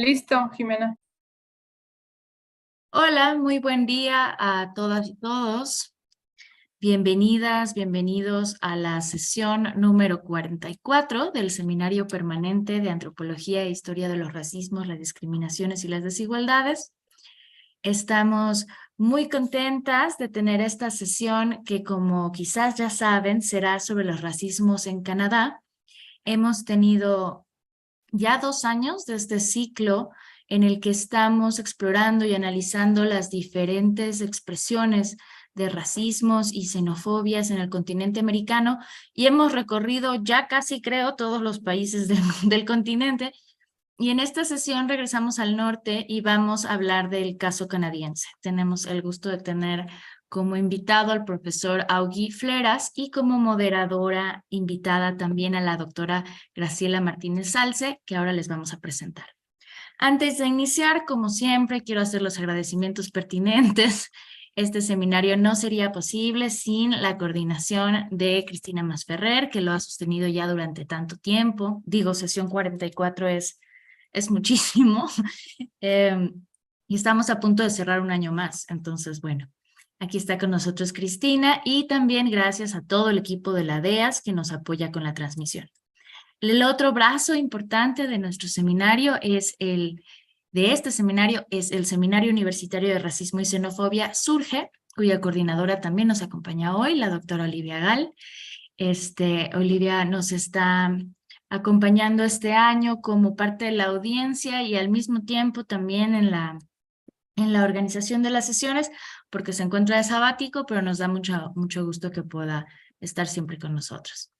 Listo, Jimena. Hola, muy buen día a todas y todos. Bienvenidas, bienvenidos a la sesión número 44 del Seminario Permanente de Antropología e Historia de los Racismos, las Discriminaciones y las Desigualdades. Estamos muy contentas de tener esta sesión que, como quizás ya saben, será sobre los racismos en Canadá. Hemos tenido ya 2 años de este ciclo en el que estamos explorando y analizando las diferentes expresiones de racismos y xenofobias en el continente americano, y hemos recorrido ya casi, creo, todos los países del continente. Y en esta sesión regresamos al norte y vamos a hablar del caso canadiense. Tenemos el gusto de tener como invitado al profesor Augie Fleras y como moderadora invitada también a la doctora Graciela Martínez Zalce, que ahora les vamos a presentar. Antes de iniciar, como siempre, quiero hacer los agradecimientos pertinentes. Este seminario no sería posible sin la coordinación de Cristina Masferrer, que lo ha sostenido ya durante tanto tiempo. Digo, sesión 44 es muchísimo. Y estamos a punto de cerrar un año más. Entonces, bueno, aquí está con nosotros Cristina y también gracias a todo el equipo de la DEAS que nos apoya con la transmisión. El otro brazo importante de nuestro seminario de este seminario es el Seminario Universitario de Racismo y Xenofobia Surge, cuya coordinadora también nos acompaña hoy, la doctora Olivia Gal. Olivia nos está acompañando este año como parte de la audiencia y al mismo tiempo también en la organización de las sesiones, porque se encuentra de sabático, pero nos da mucho gusto que pueda estar siempre con nosotros.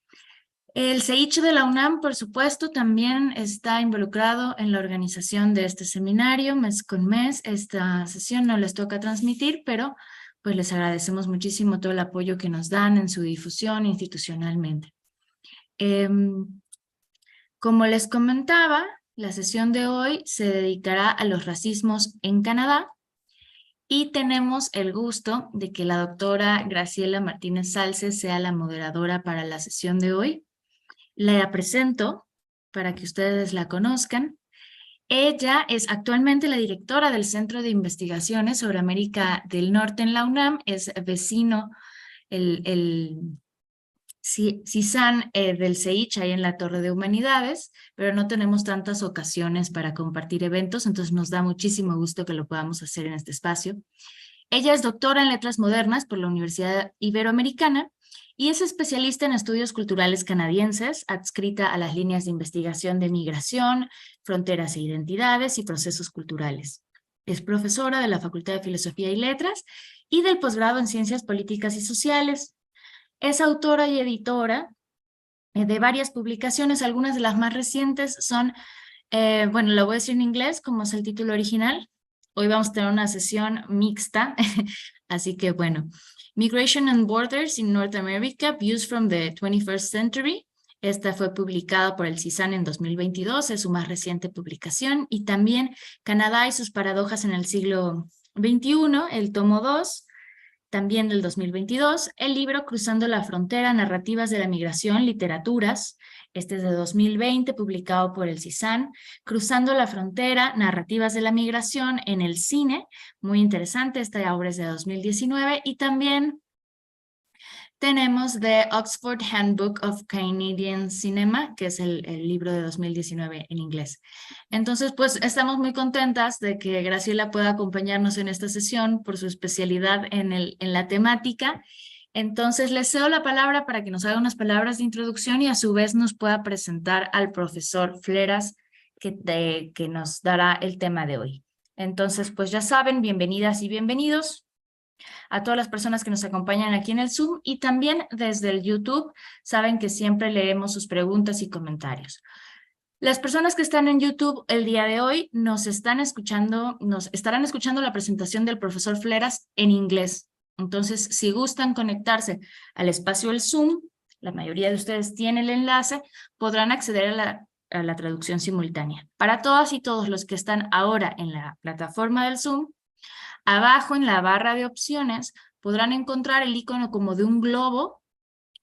El CISAN de la UNAM, por supuesto, también está involucrado en la organización de este seminario mes con mes. Esta sesión no les toca transmitir, pero pues les agradecemos muchísimo todo el apoyo que nos dan en su difusión institucionalmente. Como les comentaba, la sesión de hoy se dedicará a los racismos en Canadá y tenemos el gusto de que la doctora Graciela Martínez Zalce sea la moderadora para la sesión de hoy. La presento para que ustedes la conozcan. Ella es actualmente la directora del Centro de Investigaciones sobre América del Norte en la UNAM, es vecino, el CISAN del CEICH ahí en la Torre de Humanidades, pero no tenemos tantas ocasiones para compartir eventos, entonces nos da muchísimo gusto que lo podamos hacer en este espacio. Ella es doctora en Letras Modernas por la Universidad Iberoamericana y es especialista en estudios culturales canadienses, adscrita a las líneas de investigación de migración, fronteras e identidades y procesos culturales. Es profesora de la Facultad de Filosofía y Letras y del posgrado en Ciencias Políticas y Sociales. Es autora y editora de varias publicaciones. Algunas de las más recientes son, bueno, lo voy a decir en inglés como es el título original. Hoy vamos a tener una sesión mixta, así que bueno. Migration and Borders in North America, Views from the 21st Century. Esta fue publicada por el CISAN en 2022, es su más reciente publicación. Y también Canadá y sus paradojas en el siglo XXI, el tomo 2, también del 2022, el libro Cruzando la Frontera, Narrativas de la Migración, Literaturas, este es de 2020, publicado por el CISAN, Cruzando la Frontera, Narrativas de la Migración en el Cine, muy interesante, esta obra es de 2019, y también tenemos The Oxford Handbook of Canadian Cinema, que es el libro de 2019 en inglés. Entonces, pues estamos muy contentas de que Graciela pueda acompañarnos en esta sesión por su especialidad en la temática. Entonces, les cedo la palabra para que nos haga unas palabras de introducción y a su vez nos pueda presentar al profesor Fleras, que nos dará el tema de hoy. Entonces, pues ya saben, bienvenidas y bienvenidos a todas las personas que nos acompañan aquí en el Zoom y también desde el YouTube. Saben que siempre leemos sus preguntas y comentarios. Las personas que están en YouTube el día de hoy nos estarán escuchando la presentación del profesor Fleras en inglés. Entonces, si gustan conectarse al espacio del Zoom, la mayoría de ustedes tienen el enlace, podrán acceder a la traducción simultánea. Para todas y todos los que están ahora en la plataforma del Zoom, abajo en la barra de opciones podrán encontrar el icono como de un globo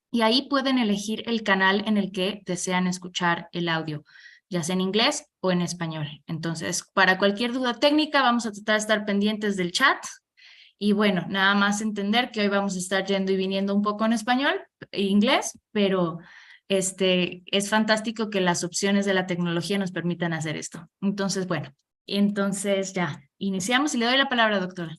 y ahí pueden elegir el canal en el que desean escuchar el audio. ya sea en inglés o en español. Entonces, para cualquier duda técnica, vamos a tratar de estar pendientes del chat. Y bueno, nada más entender que hoy vamos a estar yendo y viniendo un poco en español e inglés, pero es fantástico que las opciones de la tecnología nos permitan hacer esto. Entonces, bueno, entonces ya, iniciamos y le doy la palabra, doctora.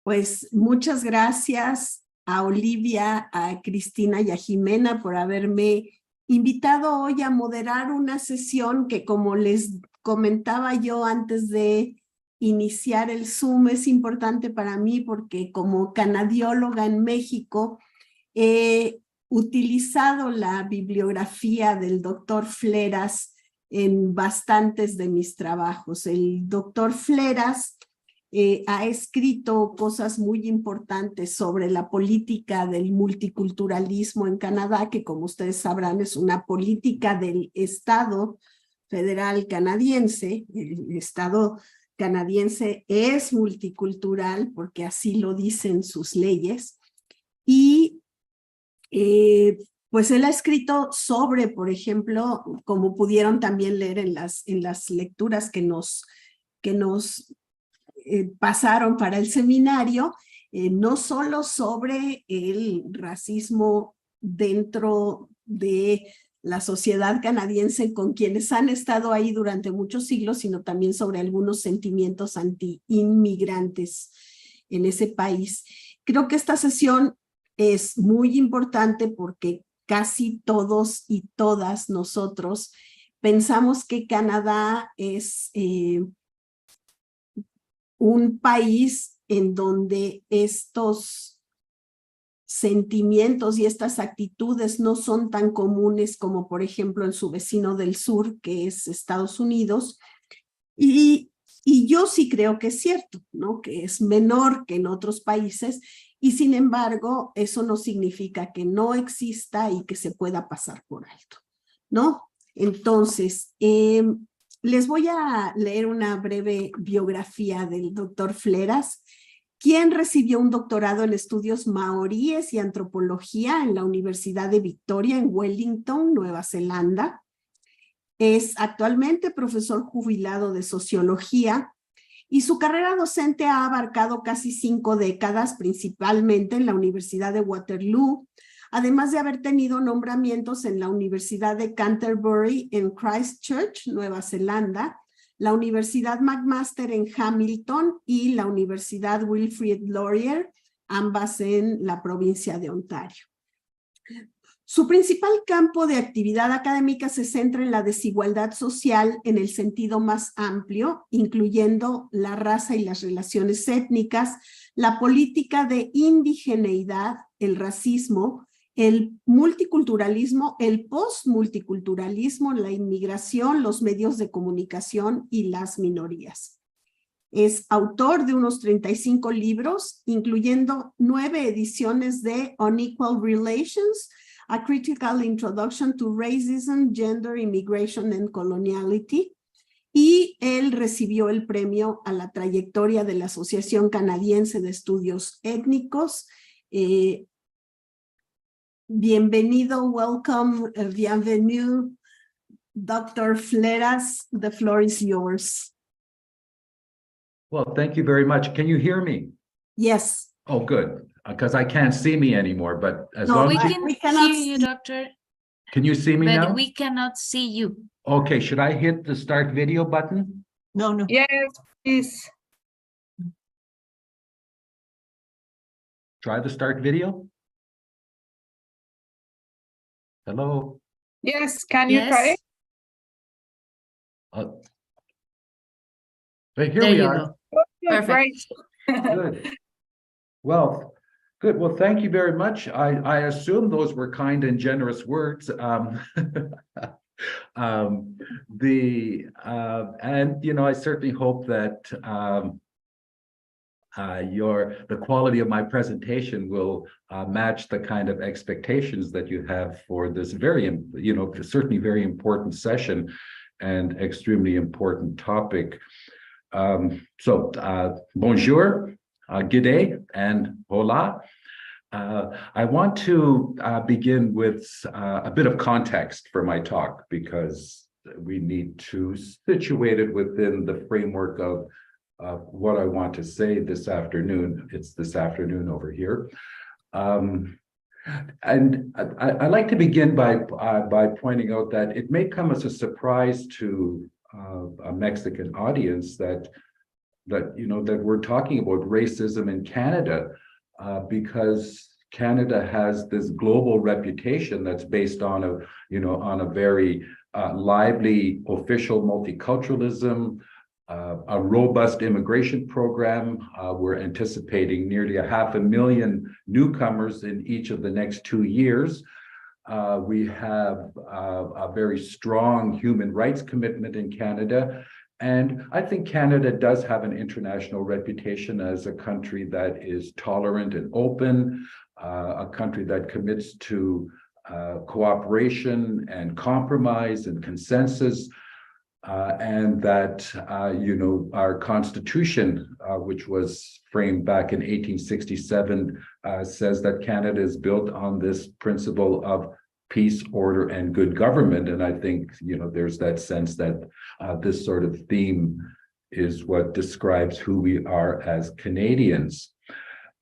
Pues muchas gracias a Olivia, a Cristina y a Jimena por haberme invitado hoy a moderar una sesión que, como les comentaba yo antes de iniciar el Zoom, es importante para mí porque como canadióloga en México he utilizado la bibliografía del doctor Fleras en bastantes de mis trabajos. El doctor Fleras ha escrito cosas muy importantes sobre la política del multiculturalismo en Canadá, que como ustedes sabrán es una política del Estado federal canadiense. El Estado canadiense es multicultural porque así lo dicen sus leyes. Y pues él ha escrito sobre, por ejemplo, como pudieron también leer en las lecturas que nos pasaron para el seminario, no solo sobre el racismo dentro de la sociedad canadiense con quienes han estado ahí durante muchos siglos, sino también sobre algunos sentimientos anti-inmigrantes en ese país. Creo que esta sesión es muy importante porque casi todos y todas nosotros pensamos que Canadá es un país en donde estos sentimientos y estas actitudes no son tan comunes como, por ejemplo, en su vecino del sur, que es Estados Unidos. Y yo sí creo que es cierto, ¿no? Que es menor que en otros países, y sin embargo, eso no significa que no exista y que se pueda pasar por alto, ¿no? Entonces, les voy a leer una breve biografía del doctor Fleras, quien recibió un doctorado en estudios maoríes y antropología en la Universidad de Victoria en Wellington, Nueva Zelanda. Es actualmente profesor jubilado de sociología y su carrera docente ha abarcado casi 5 décadas, principalmente en la Universidad de Waterloo, además de haber tenido nombramientos en la Universidad de Canterbury en Christchurch, Nueva Zelanda, la Universidad McMaster en Hamilton y la Universidad Wilfrid Laurier, ambas en la provincia de Ontario. Su principal campo de actividad académica se centra en la desigualdad social en el sentido más amplio, incluyendo la raza y las relaciones étnicas, la política de indigeneidad, el racismo, el multiculturalismo, el postmulticulturalismo, la inmigración, los medios de comunicación y las minorías. Es autor de unos 35 libros, incluyendo 9 ediciones de Unequal Relations, A Critical Introduction to Racism, Gender, Immigration and Coloniality, y él recibió el premio a la trayectoria de la Asociación Canadiense de Estudios Étnicos. Bienvenido, welcome, bienvenue, Dr. Fleras, the floor is yours. Well, thank you very much. Can you hear me? Yes. Oh, good, because I can't see me anymore, but as No, long we as can hear you, doctor. Can you see me but now? We cannot see you. Okay, should I hit the start video button? No. Yes, please. Try the start video. Hello? Yes, can you Yes. try it? Right, here There we you are. go. Okay, Perfect. great. Good. Well, good. Well, thank you very much. I assume those were kind and generous words. And you know, I certainly hope that the quality of my presentation will match the kind of expectations that you have for this very, you know, certainly very important session and extremely important topic. Bonjour, good day, and hola. I want to begin with a bit of context for my talk, because we need to situate it within the framework of what I want to say this afternoon. It's this afternoon over here. And I'd like to begin by pointing out that it may come as a surprise to a Mexican audience that we're talking about racism in Canada, because Canada has this global reputation that's based on a very lively official multiculturalism, a robust immigration program. We're anticipating nearly 500,000 newcomers in each of the next 2 years. We have a very strong human rights commitment in Canada. And I think Canada does have an international reputation as a country that is tolerant and open, a country that commits to cooperation and compromise and consensus. And that, our Constitution, which was framed back in 1867, says that Canada is built on this principle of peace, order, and good government. And I think, there's that sense that this sort of theme is what describes who we are as Canadians.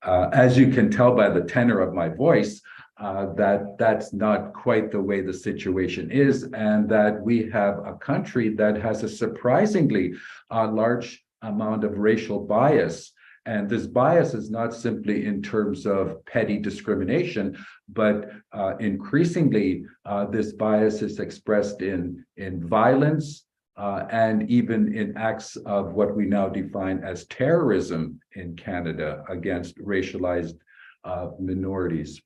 As you can tell by the tenor of my voice, that's not quite the way the situation is, and that we have a country that has a surprisingly large amount of racial bias. And this bias is not simply in terms of petty discrimination, but increasingly this bias is expressed in violence and even in acts of what we now define as terrorism in Canada against racialized minorities.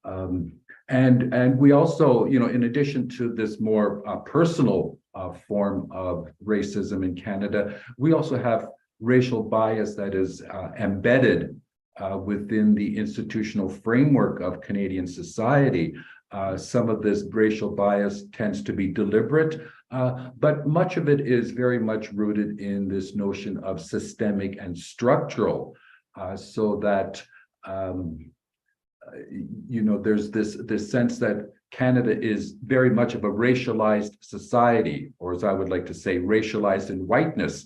And we also, in addition to this more personal form of racism in Canada, we also have racial bias that is embedded within the institutional framework of Canadian society. Some of this racial bias tends to be deliberate, but much of it is very much rooted in this notion of systemic and structural, so that there's this sense that Canada is very much of a racialized society, or as I would like to say, racialized in whiteness,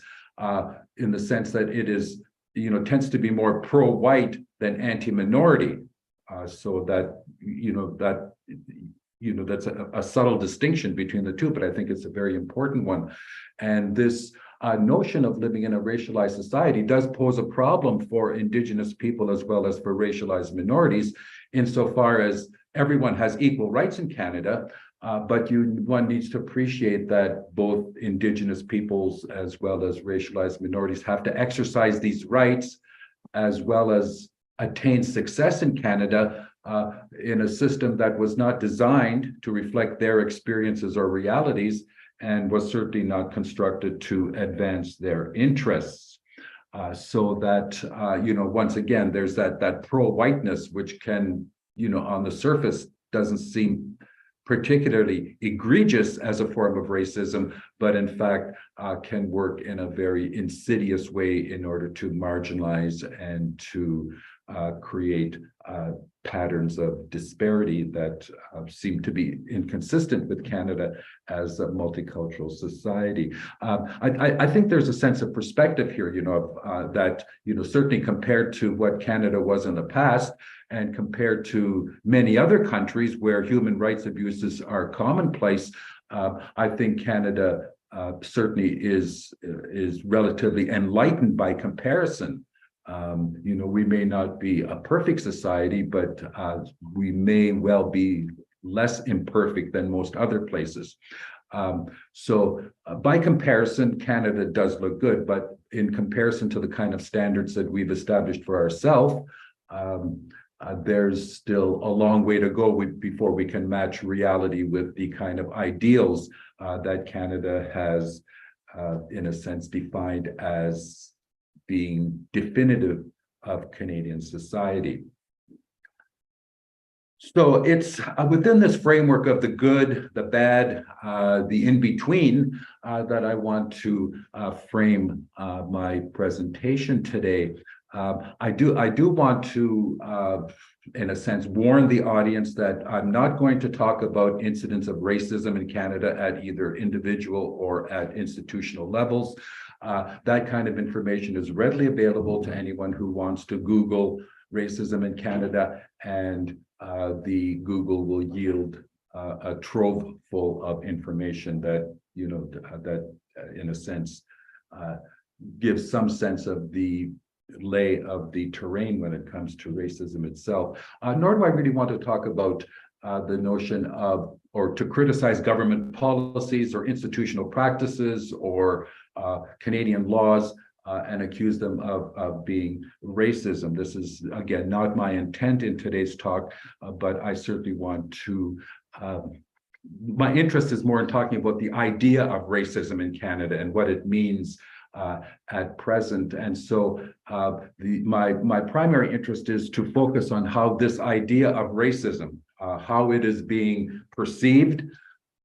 in the sense that it is, tends to be more pro-white than anti-minority. So that, that's a subtle distinction between the two, but I think it's a very important one. And this notion of living in a racialized society does pose a problem for Indigenous people as well as for racialized minorities, insofar as everyone has equal rights in Canada, but one needs to appreciate that both Indigenous peoples as well as racialized minorities have to exercise these rights as well as attain success in Canada in a system that was not designed to reflect their experiences or realities, and was certainly not constructed to advance their interests. So that, once again, there's that pro-whiteness, which can, on the surface, doesn't seem particularly egregious as a form of racism, but in fact can work in a very insidious way in order to marginalize and to create patterns of disparity that seem to be inconsistent with Canada as a multicultural society. I think there's a sense of perspective here, that, certainly compared to what Canada was in the past, and compared to many other countries where human rights abuses are commonplace, I think Canada certainly is relatively enlightened by comparison. We may not be a perfect society, but we may well be less imperfect than most other places. So by comparison, Canada does look good, but in comparison to the kind of standards that we've established for ourselves, there's still a long way to go before we can match reality with the kind of ideals that Canada has, in a sense, defined as being definitive of Canadian society. So it's within this framework of the good, the bad, the in-between that I want to frame my presentation today. I do want to, in a sense, warn the audience that I'm not going to talk about incidents of racism in Canada at either individual or at institutional levels. That kind of information is readily available to anyone who wants to Google racism in Canada, and the Google will yield a trove full of information that, you know, that in a sense gives some sense of the lay of the terrain when it comes to racism itself. Nor do I really want to talk about the notion of, or to criticize government policies or institutional practices or Canadian laws and accuse them of being racism. This is, again, not my intent in today's talk, but I certainly want to, my interest is more in talking about the idea of racism in Canada and what it means at present. And so my primary interest is to focus on how this idea of racism, how it is being perceived,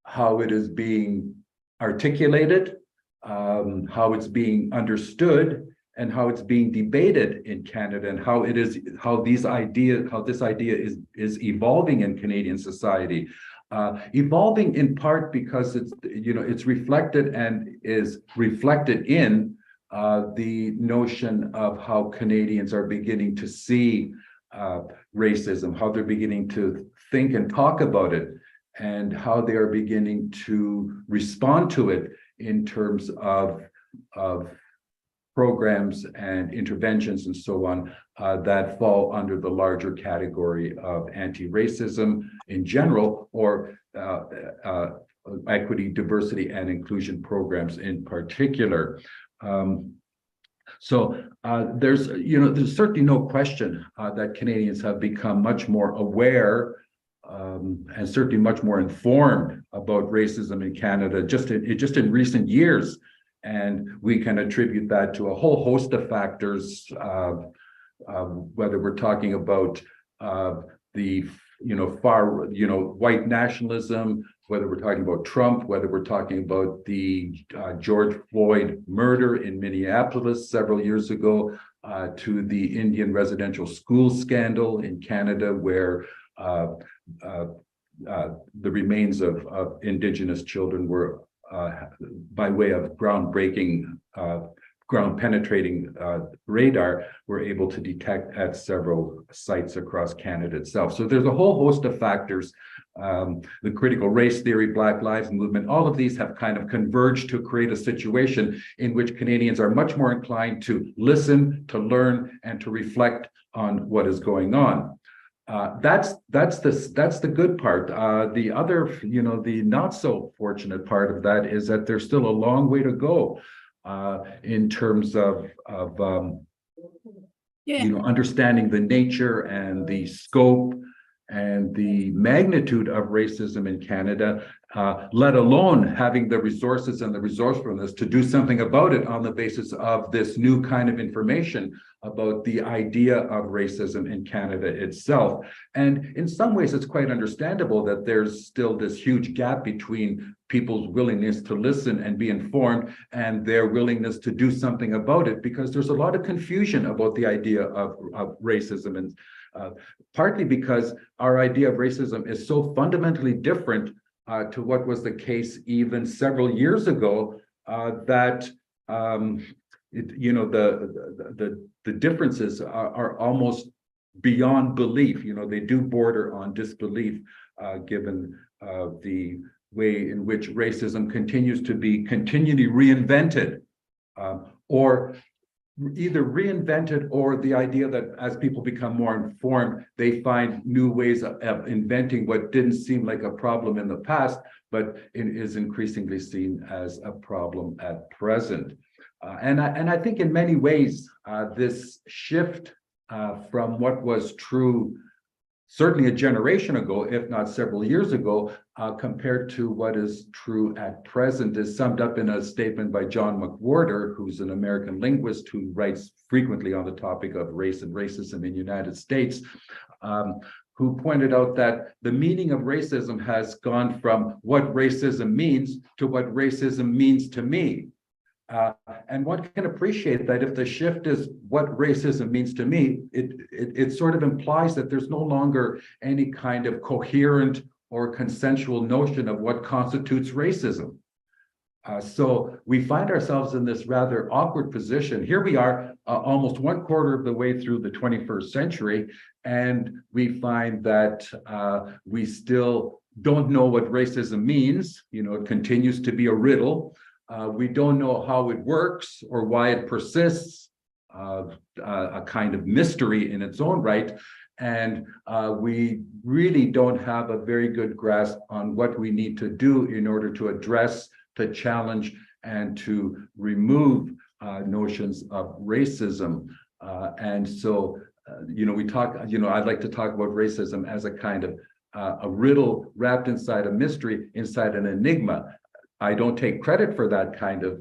how it is being articulated, how it's being understood, and how it's being debated in Canada, and how this idea is evolving in Canadian society. Evolving in part because it's reflected and is reflected in the notion of how Canadians are beginning to see racism, how they're beginning to think and talk about it, and how they are beginning to respond to it in terms of programs and interventions and so on that fall under the larger category of anti-racism in general, or equity, diversity, and inclusion programs in particular. So there's certainly no question that Canadians have become much more aware and certainly much more informed about racism in Canada just in recent years. And we can attribute that to a whole host of factors, whether we're talking about the far white nationalism, whether we're talking about Trump, whether we're talking about the George Floyd murder in Minneapolis several years ago, to the Indian residential school scandal in Canada, where the remains of Indigenous children were by way of ground-penetrating radar, were able to detect at several sites across Canada itself. So there's a whole host of factors. The critical race theory, Black Lives Movement, all of these have kind of converged to create a situation in which Canadians are much more inclined to listen, to learn, and to reflect on what is going on. That's the good part. The other, the not so fortunate part of that is that there's still a long way to go in terms of understanding the nature and the scope and the magnitude of racism in Canada, let alone having the resources and the resourcefulness to do something about it on the basis of this new kind of information about the idea of racism in Canada itself. And in some ways, it's quite understandable that there's still this huge gap between people's willingness to listen and be informed and their willingness to do something about it, because there's a lot of confusion about the idea of racism, and partly because our idea of racism is so fundamentally different to what was the case even several years ago, that the differences are almost beyond belief. They do border on disbelief, given the way in which racism continues to be continually reinvented, or either reinvented, or the idea that as people become more informed, they find new ways of inventing what didn't seem like a problem in the past, but it is increasingly seen as a problem at present. And I think in many ways, this shift from what was true certainly a generation ago, if not several years ago, compared to what is true at present, is summed up in a statement by John McWhorter, who's an American linguist who writes frequently on the topic of race and racism in the United States, who pointed out that the meaning of racism has gone from what racism means to what racism means to me. And one can appreciate that if the shift is what racism means to me, it sort of implies that there's no longer any kind of coherent or consensual notion of what constitutes racism. So we find ourselves in this rather awkward position. Here we are, almost 1/4 of the way through the 21st century, and we find that we still don't know what racism means. You know, it continues to be a riddle. We don't know how it works or why it persists, a kind of mystery in its own right. And we really don't have a very good grasp on what we need to do in order to address, to challenge, and to remove notions of racism. And so, you know, I'd like to talk about racism as a kind of a riddle wrapped inside a mystery, inside an enigma. I don't take credit for that kind of,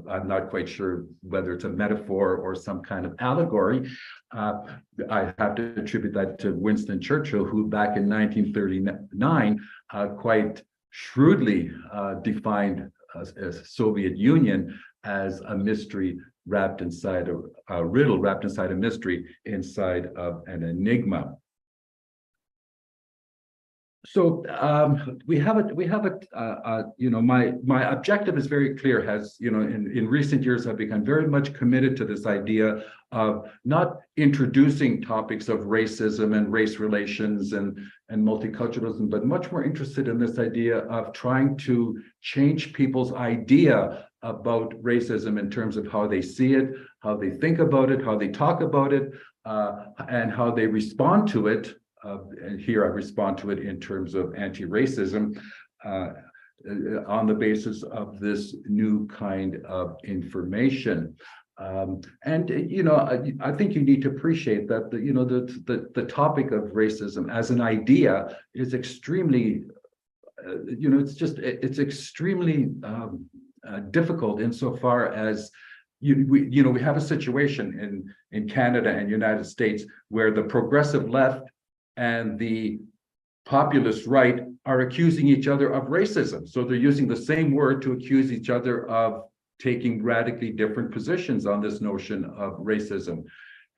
I'm not quite sure whether it's a metaphor or some kind of allegory. I have to attribute that to Winston Churchill, who back in 1939 quite shrewdly defined Soviet Union as a mystery wrapped inside a riddle, wrapped inside a mystery, inside of an enigma. So we have you know, my objective is very clear. Has, you know, in recent years, I've become very much committed to this idea of not introducing topics of racism and race relations and multiculturalism, but much more interested in this idea of trying to change people's idea about racism in terms of how they see it, how they think about it, how they talk about it, and how they respond to it. And here I respond to it in terms of anti-racism on the basis of this new kind of information. And you know, I think you need to appreciate that the topic of racism as an idea is extremely, you know, it's extremely difficult insofar as we have a situation in Canada and United States where the progressive left and the populist right are accusing each other of racism. So they're using the same word to accuse each other of taking radically different positions on this notion of racism.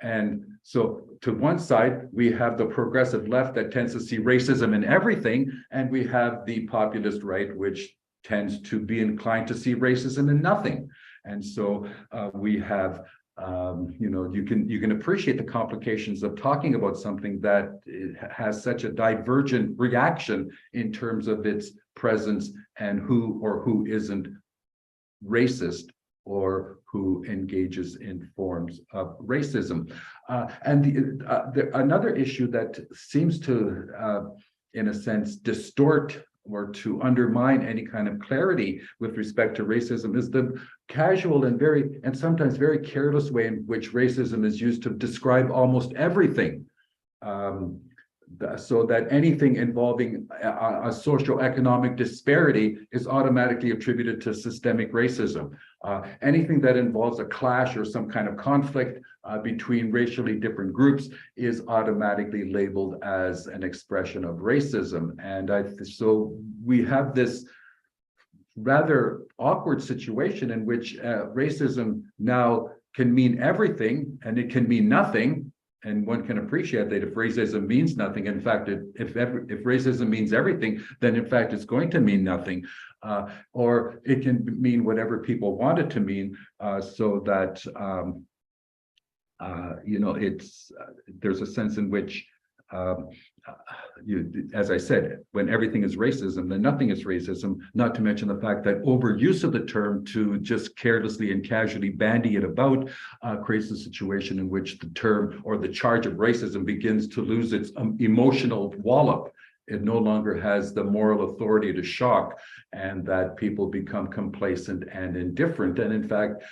And so to one side, we have the progressive left that tends to see racism in everything, and we have the populist right, which tends to be inclined to see racism in nothing. And so we have you know, you can appreciate the complications of talking about something that has such a divergent reaction in terms of its presence and who or who isn't racist or who engages in forms of racism. And another issue that seems to, in a sense, distort or to undermine any kind of clarity with respect to racism is the casual and sometimes very careless way in which racism is used to describe almost everything. So that anything involving a socioeconomic disparity is automatically attributed to systemic racism. Anything that involves a clash or some kind of conflict between racially different groups is automatically labeled as an expression of racism. And so we have this rather awkward situation in which racism now can mean everything and it can mean nothing. And one can appreciate that if racism means nothing, in fact, if racism means everything, then in fact it's going to mean nothing, or it can mean whatever people want it to mean, so that you know, there's a sense in which, as I said, when everything is racism, then nothing is racism, not to mention the fact that overuse of the term to just carelessly and casually bandy it about creates a situation in which the term or the charge of racism begins to lose its emotional wallop. It no longer has the moral authority to shock, and that people become complacent and indifferent. And in fact,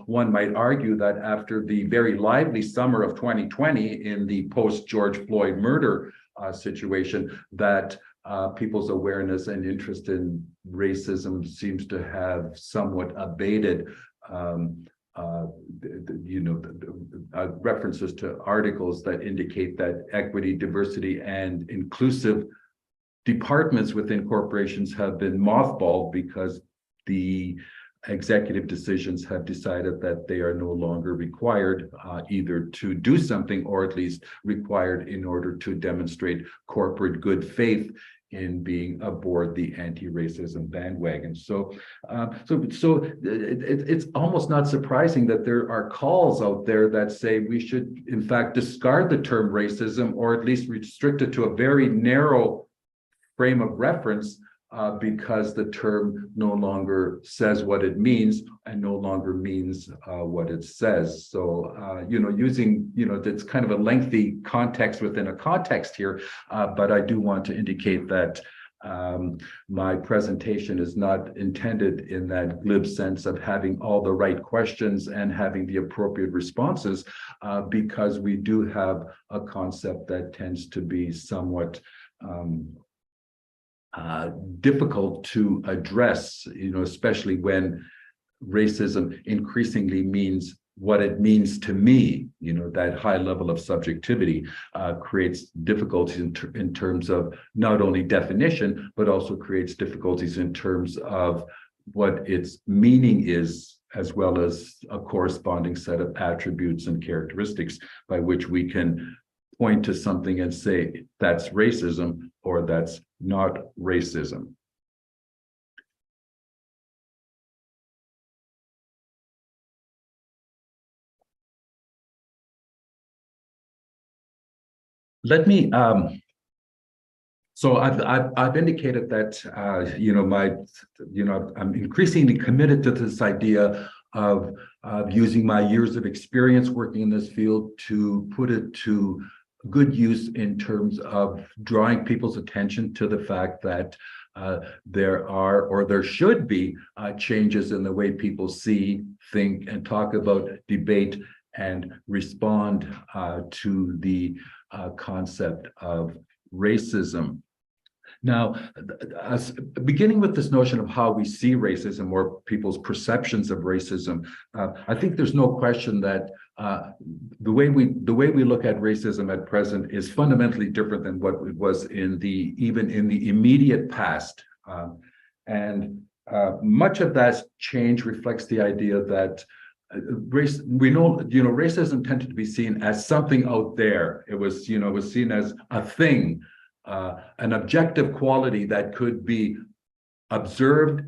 one might argue that after the very lively summer of 2020 in the post-George Floyd murder situation, that people's awareness and interest in racism seems to have somewhat abated. References to articles that indicate that equity, diversity, and inclusive departments within corporations have been mothballed because the executive decisions have decided that they are no longer required either to do something or at least required in order to demonstrate corporate good faith in being aboard the anti-racism bandwagon. So, it's almost not surprising that there are calls out there that say we should, in fact, discard the term racism or at least restrict it to a very narrow frame of reference because the term no longer says what it means and no longer means what it says. So, using, it's kind of a lengthy context within a context here, but I do want to indicate that my presentation is not intended in that glib sense of having all the right questions and having the appropriate responses, because we do have a concept that tends to be somewhat difficult to address, especially when racism increasingly means what it means to me. That high level of subjectivity creates difficulties in terms of not only definition, but also creates difficulties in terms of what its meaning is, as well as a corresponding set of attributes and characteristics by which we can point to something and say that's racism or that's not racism. Let me, so I've indicated that, I'm increasingly committed to this idea of using my years of experience working in this field to put it to good use in terms of drawing people's attention to the fact that there are, or there should be, changes in the way people see, think, and talk about, debate, and respond to the concept of racism. Now, beginning with this notion of how we see racism or people's perceptions of racism, I think there's no question that the way we look at racism at present is fundamentally different than what it was even in the immediate past, and much of that change reflects the idea that racism tended to be seen as something out there. It was seen as a thing, an objective quality that could be observed,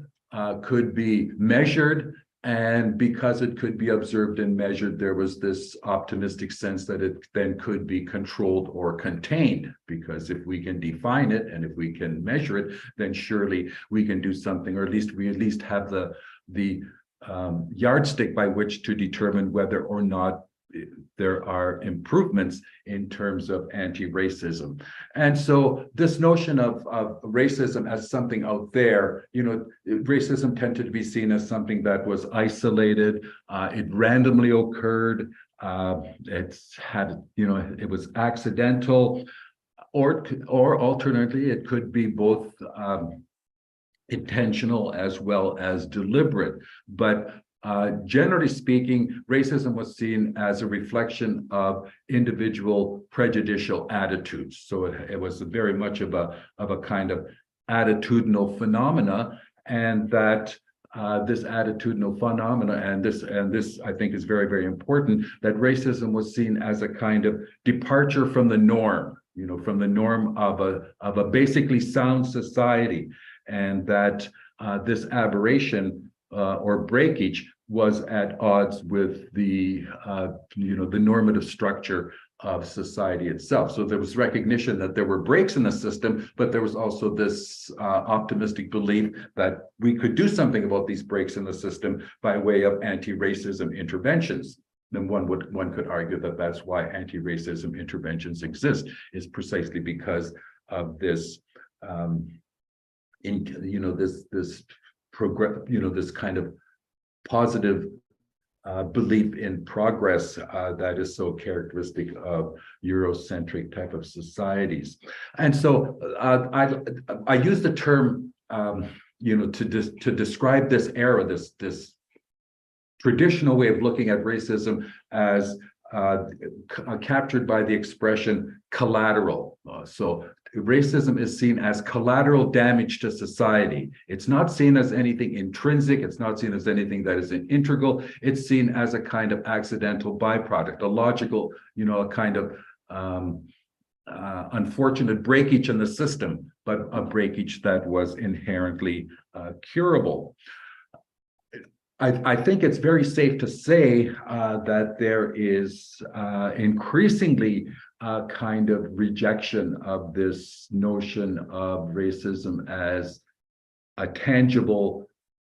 could be measured, and because it could be observed and measured, there was this optimistic sense that it then could be controlled or contained, because if we can define it and if we can measure it, then surely we can do something, or we at least have the yardstick by which to determine whether or not there are improvements in terms of anti-racism. And so this notion of racism as something out there, racism tended to be seen as something that was isolated, it randomly occurred, it was accidental, or alternately, it could be both intentional as well as deliberate. But generally speaking, racism was seen as a reflection of individual prejudicial attitudes. So it was very much of a kind of attitudinal phenomena, and that this attitudinal phenomena, and this I think is very, very important, that racism was seen as a kind of departure from the norm, from the norm of a basically sound society, and that this aberration or breakage was at odds with the normative structure of society itself. So there was recognition that there were breaks in the system, but there was also this optimistic belief that we could do something about these breaks in the system by way of anti-racism interventions. Then one could argue that that's why anti-racism interventions exist, is precisely because of this this kind of positive belief in progress that is so characteristic of Eurocentric type of societies. And so I use the term, to describe this era, this traditional way of looking at racism as captured by the expression collateral. So racism is seen as collateral damage to society. It's not seen as anything intrinsic. It's not seen as anything that is integral. It's seen as a kind of accidental byproduct, a logical, a kind of unfortunate breakage in the system, but a breakage that was inherently curable. I think it's very safe to say that there is increasingly a kind of rejection of this notion of racism as a tangible,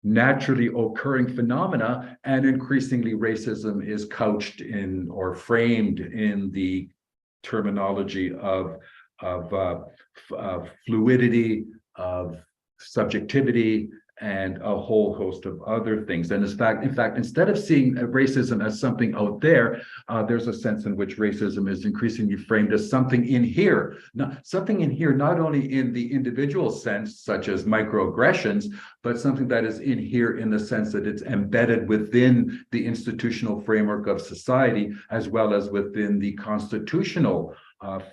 naturally occurring phenomena, and increasingly racism is couched in or framed in the terminology of fluidity, of subjectivity, and a whole host of other things. And in fact, instead of seeing racism as something out there, there's a sense in which racism is increasingly framed as something in here. Something in here, not only in the individual sense, such as microaggressions, but something that is in here in the sense that it's embedded within the institutional framework of society, as well as within the constitutional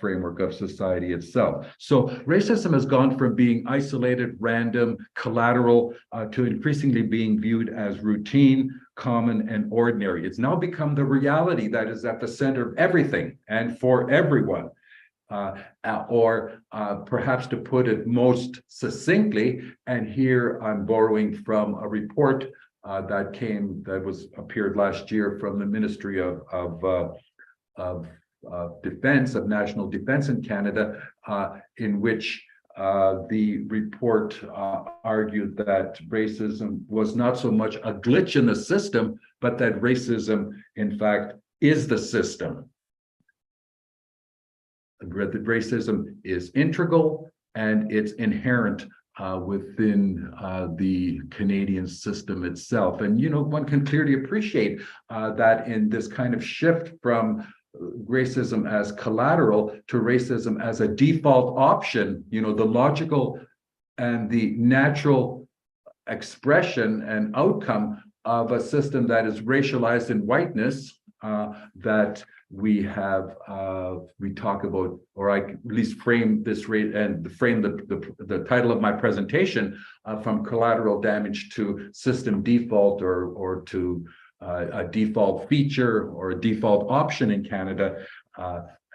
framework of society itself. So racism has gone from being isolated, random, collateral, to increasingly being viewed as routine, common, and ordinary. It's now become the reality that is at the center of everything and for everyone. Or perhaps to put it most succinctly, and here I'm borrowing from a report that appeared last year from the Ministry of National Defense in Canada, in which the report argued that racism was not so much a glitch in the system, but that racism, in fact, is the system. That racism is integral and it's inherent within the Canadian system itself. And, one can clearly appreciate that in this kind of shift from racism as collateral to racism as a default option, the logical and the natural expression and outcome of a system that is racialized in whiteness, that we talk about, or I at least frame this rate and frame the title of my presentation from collateral damage to system default, or to a default feature or a default option in Canada,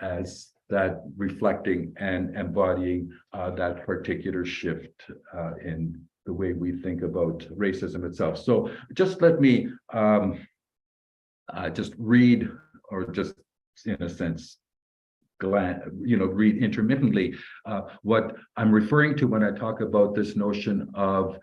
as that reflecting and embodying that particular shift in the way we think about racism itself. So just let me just read, or just in a sense, read intermittently what I'm referring to when I talk about this notion of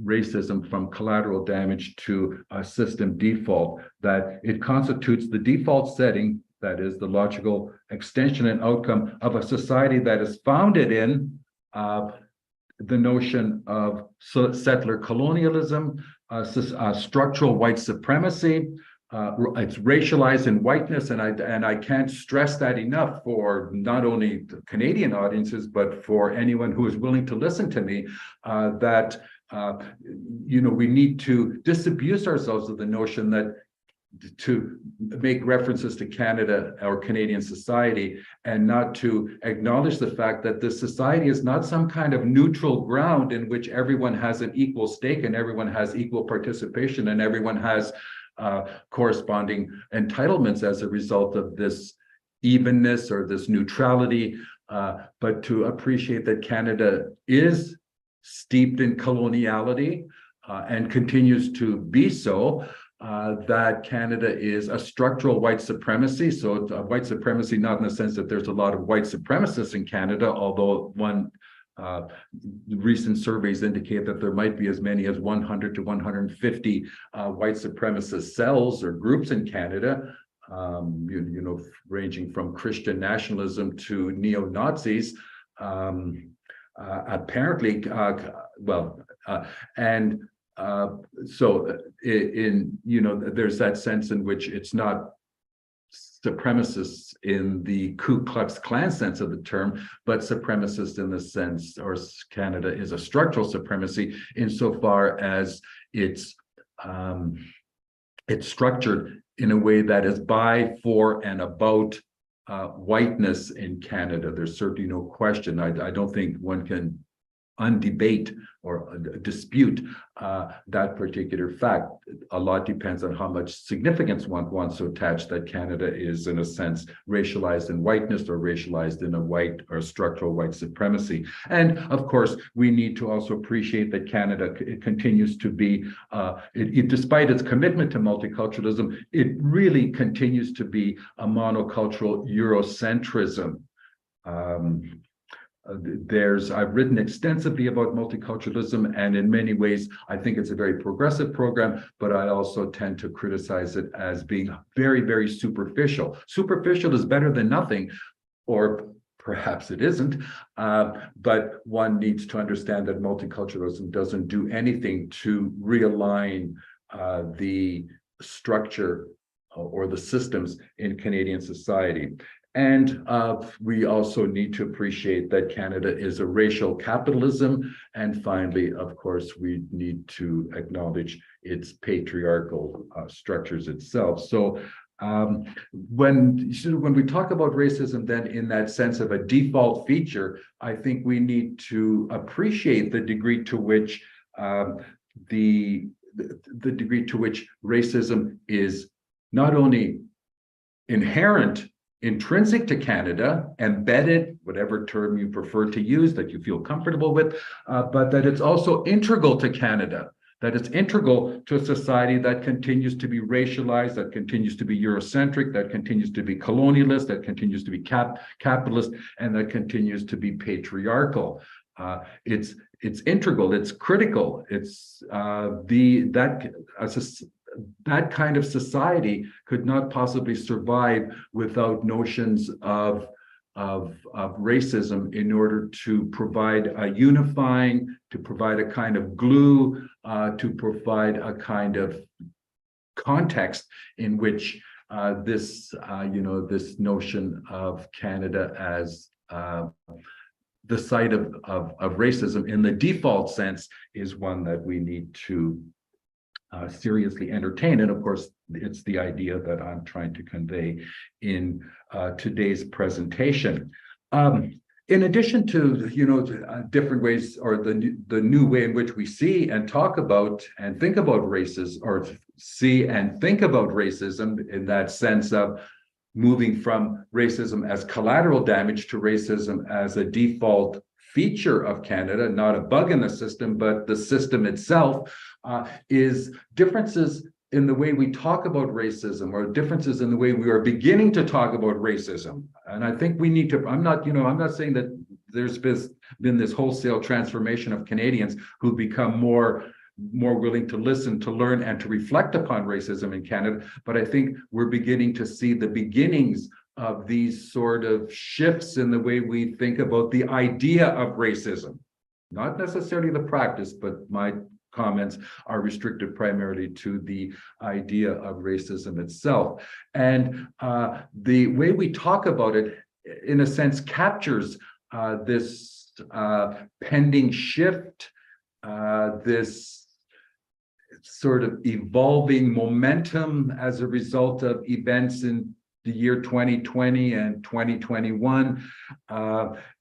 racism from collateral damage to a system default, that it constitutes the default setting, that is the logical extension and outcome of a society that is founded in the notion of settler colonialism, structural white supremacy. It's racialized in whiteness, and I can't stress that enough for not only the Canadian audiences, but for anyone who is willing to listen to me, that we need to disabuse ourselves of the notion that to make references to Canada or Canadian society and not to acknowledge the fact that this society is not some kind of neutral ground in which everyone has an equal stake and everyone has equal participation and everyone has corresponding entitlements as a result of this evenness or this neutrality, but to appreciate that Canada is steeped in coloniality and continues to be so, that Canada is a structural white supremacy. So it's a white supremacy, not in the sense that there's a lot of white supremacists in Canada, although recent surveys indicate that there might be as many as 100 to 150 white supremacist cells or groups in Canada, ranging from Christian nationalism to neo-Nazis. Apparently, so there's that sense in which it's not supremacists in the Ku Klux Klan sense of the term, but supremacist in the sense, or Canada is a structural supremacy insofar as it's structured in a way that is by, for, and about whiteness in Canada. There's certainly no question. I don't think one can undebate or dispute that particular fact. A lot depends on how much significance one wants to attach that Canada is, in a sense, racialized in whiteness or racialized in a white or structural white supremacy. And of course, we need to also appreciate that Canada continues to be, despite its commitment to multiculturalism, it really continues to be a monocultural Eurocentrism. I've written extensively about multiculturalism, and in many ways, I think it's a very progressive program, but I also tend to criticize it as being very, very superficial. Superficial is better than nothing, or perhaps it isn't, but one needs to understand that multiculturalism doesn't do anything to realign the structure or the systems in Canadian society. And we also need to appreciate that Canada is a racial capitalism. And finally, of course, we need to acknowledge its patriarchal structures itself. So when we talk about racism, then in that sense of a default feature, I think we need to appreciate the degree to which the degree to which racism is not only inherent, intrinsic to Canada, embedded, whatever term you prefer to use that you feel comfortable with, but that it's also integral to Canada, that it's integral to a society that continues to be racialized, that continues to be Eurocentric, that continues to be colonialist, that continues to be capitalist, and that continues to be patriarchal. It's integral, it's critical, it's that kind of society could not possibly survive without notions of racism in order to provide a unifying, to provide a kind of glue, to provide a kind of context in which this notion of Canada as the site of racism in the default sense is one that we need to seriously entertain. And of course, it's the idea that I'm trying to convey in today's presentation. In addition to, different ways, or the new way in which we see and talk about and think about races, or see and think about racism in that sense of moving from racism as collateral damage to racism as a default feature of Canada, not a bug in the system, but the system itself, is differences in the way we talk about racism, or differences in the way we are beginning to talk about racism. And I think we need to, I'm not saying that there's been this wholesale transformation of Canadians who become more willing to listen, to learn, and to reflect upon racism in Canada. But I think we're beginning to see the beginnings of these sort of shifts in the way we think about the idea of racism. Not necessarily the practice, but my comments are restricted primarily to the idea of racism itself. And the way we talk about it, in a sense, captures this pending shift, this sort of evolving momentum as a result of events in the year 2020 and 2021.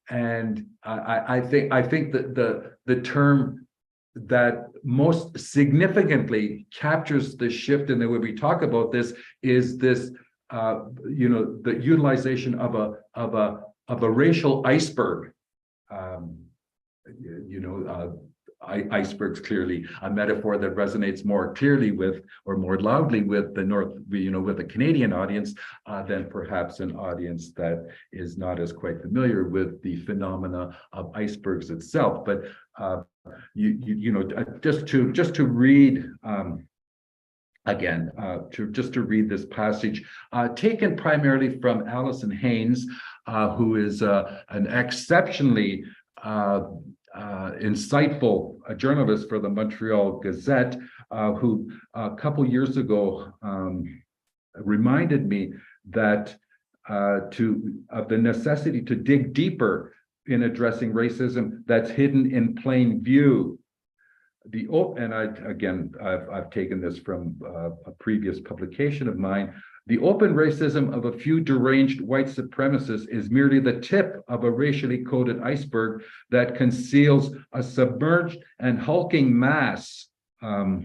And I think that the term that most significantly captures the shift in the way we talk about this is this, the utilization of a racial iceberg. Iceberg's clearly a metaphor that resonates more clearly with, or more loudly with, the with the Canadian audience than perhaps an audience that is not as quite familiar with the phenomena of icebergs itself. But just to read again, to read this passage, taken primarily from Alison Haynes, who is an exceptionally insightful journalist for the Montreal Gazette, who a couple years ago reminded me that of the necessity to dig deeper in addressing racism that's hidden in plain view. I've taken this from a previous publication of mine. The open racism of a few deranged white supremacists is merely the tip of a racially coded iceberg that conceals a submerged and hulking mass of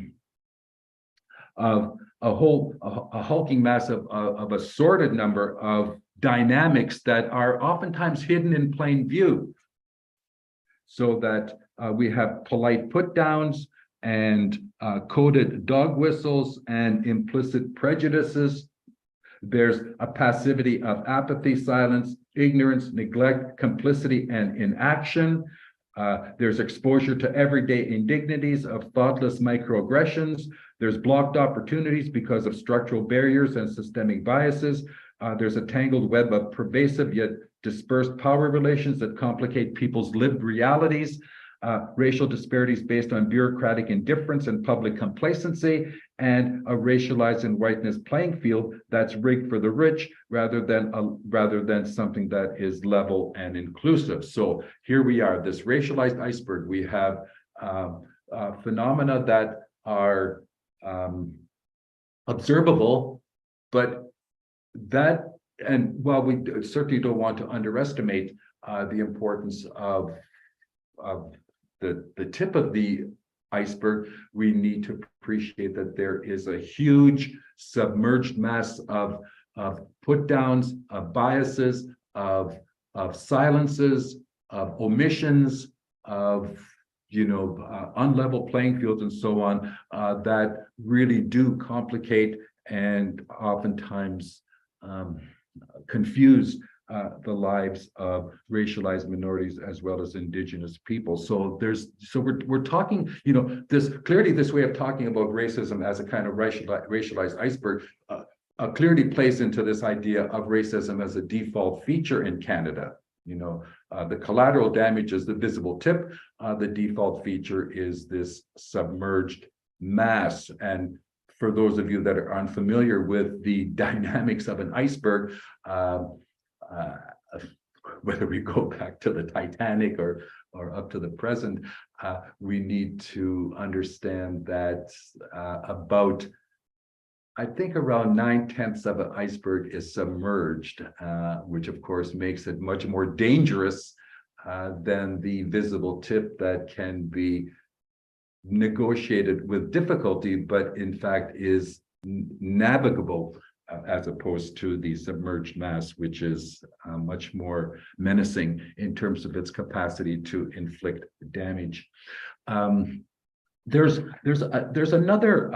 a hulking mass of a sorted number of dynamics that are oftentimes hidden in plain view. So that we have polite put downs and coded dog whistles and implicit prejudices. There's a passivity of apathy, silence, ignorance, neglect, complicity, and inaction. There's exposure to everyday indignities of thoughtless microaggressions. There's blocked opportunities because of structural barriers and systemic biases. There's a tangled web of pervasive yet dispersed power relations that complicate people's lived realities. Racial disparities based on bureaucratic indifference and public complacency, and a racialized and whiteness playing field that's rigged for the rich rather than something that is level and inclusive. So here we are, this racialized iceberg. We have phenomena that are observable, but that, and while we certainly don't want to underestimate the importance of the tip of the iceberg, we need to appreciate that there is a huge submerged mass of put downs, of biases, of silences, of omissions, of unlevel playing fields and so on, that really do complicate and oftentimes confuse the lives of racialized minorities as well as indigenous people. So we're talking, this way of talking about racism as a kind of racialized iceberg clearly plays into this idea of racism as a default feature in Canada. The collateral damage is the visible tip. The default feature is this submerged mass. And for those of you that are unfamiliar with the dynamics of an iceberg, whether we go back to the Titanic or up to the present, we need to understand that about, I think, around 9/10 of an iceberg is submerged, which of course makes it much more dangerous than the visible tip that can be negotiated with difficulty, but in fact is navigable, as opposed to the submerged mass, which is much more menacing in terms of its capacity to inflict damage. There's another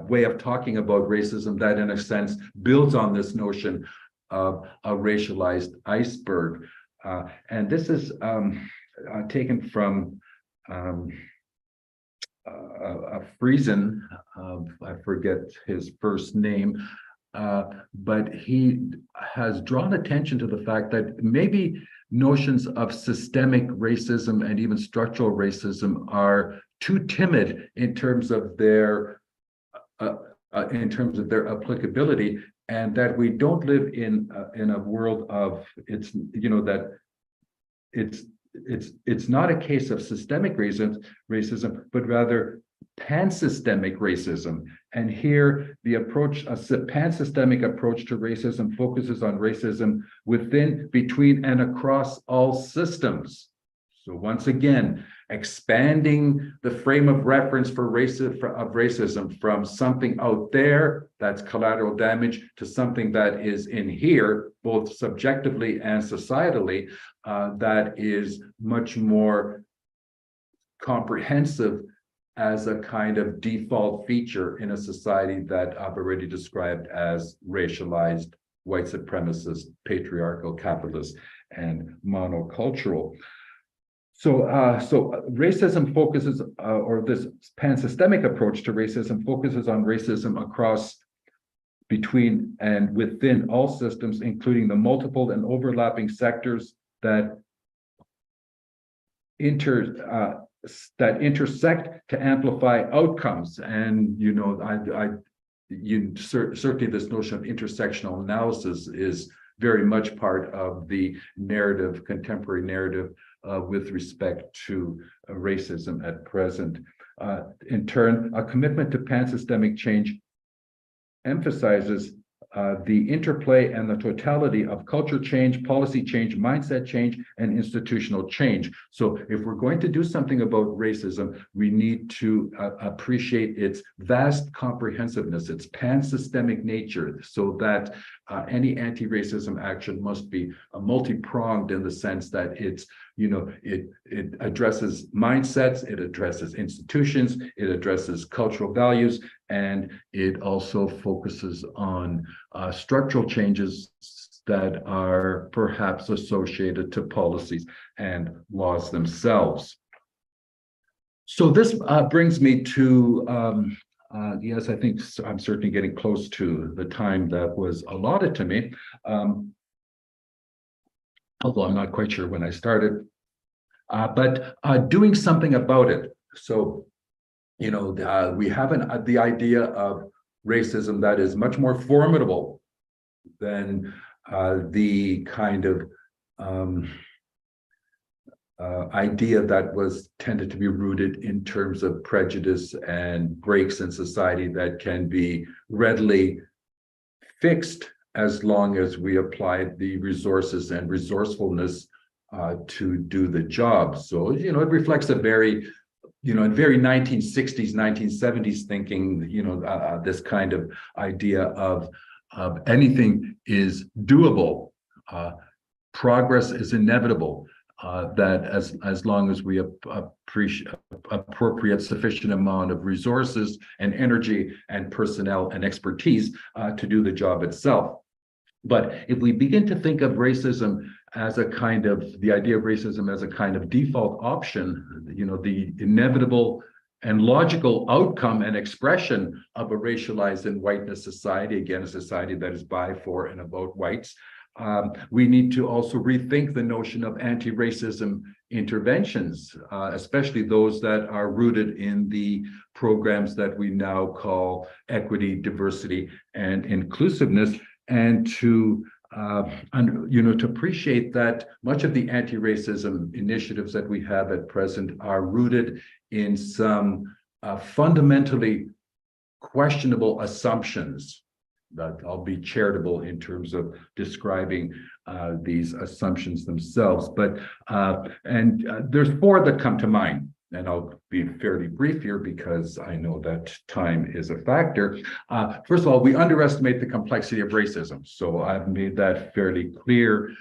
way of talking about racism that, in a sense, builds on this notion of a racialized iceberg, and this is taken from a Friesen, I forget his first name, but he has drawn attention to the fact that maybe notions of systemic racism and even structural racism are too timid in terms of their applicability, and that we don't live in a world of it's not a case of systemic racism, but rather pansystemic racism. And here the approach, a pansystemic approach to racism, focuses on racism within, between, and across all systems. So once again, expanding the frame of reference for racism from something out there that's collateral damage to something that is in here, both subjectively and societally, that is much more comprehensive as a kind of default feature in a society that I've already described as racialized, white supremacist, patriarchal, capitalist, and monocultural. So racism focuses, or this pansystemic approach to racism focuses on racism across, between, and within all systems, including the multiple and overlapping sectors that intersect to amplify outcomes. And certainly this notion of intersectional analysis is very much part of the narrative, contemporary narrative with respect to racism at present. In turn, a commitment to pan-systemic change emphasizes the interplay and the totality of culture change, policy change, mindset change, and institutional change. So if we're going to do something about racism, we need to appreciate its vast comprehensiveness, its pan-systemic nature, so that any anti-racism action must be multi-pronged in the sense that it's, it addresses mindsets, it addresses institutions, it addresses cultural values, and it also focuses on structural changes that are perhaps associated to policies and laws themselves. So this brings me to, yes, I think I'm certainly getting close to the time that was allotted to me, although I'm not quite sure when I started, but doing something about it. So, we have the idea of racism that is much more formidable than the kind of idea that was tended to be rooted in terms of prejudice and breaks in society that can be readily fixed as long as we apply the resources and resourcefulness to do the job. So, it reflects a very very 1960s, 1970s thinking, this kind of idea of anything is doable, progress is inevitable, that as long as we appropriate sufficient amount of resources and energy and personnel and expertise to do the job itself. But if we begin to think of racism as the idea of racism as a kind of default option, the inevitable and logical outcome and expression of a racialized and whiteness society, again, a society that is by, for, and about whites, we need to also rethink the notion of anti-racism interventions, especially those that are rooted in the programs that we now call equity, diversity, and inclusiveness, and to appreciate that much of the anti-racism initiatives that we have at present are rooted in some fundamentally questionable assumptions. That I'll be charitable in terms of describing these assumptions themselves, but there's four that come to mind. And I'll be fairly brief here because I know that time is a factor. First of all, we underestimate the complexity of racism. So I've made that fairly clear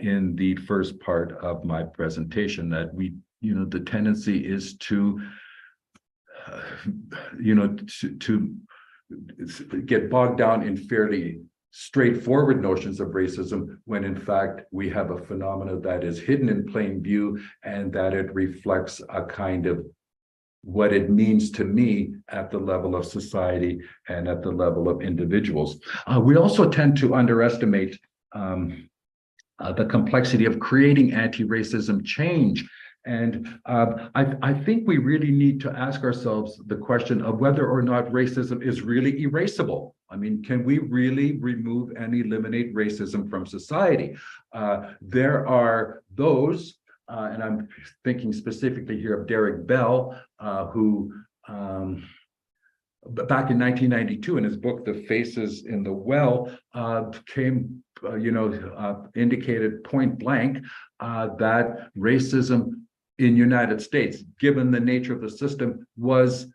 in the first part of my presentation, that the tendency is to get bogged down in fairly straightforward notions of racism, when in fact we have a phenomena that is hidden in plain view, and that it reflects a kind of what it means to me at the level of society and at the level of individuals. We also tend to underestimate the complexity of creating anti-racism change. And I think we really need to ask ourselves the question of whether or not racism is really erasable. I mean, can we really remove and eliminate racism from society? There are those, and I'm thinking specifically here of Derek Bell, who back in 1992 in his book, The Faces in the Well, indicated point blank that racism in United States, given the nature of the system, was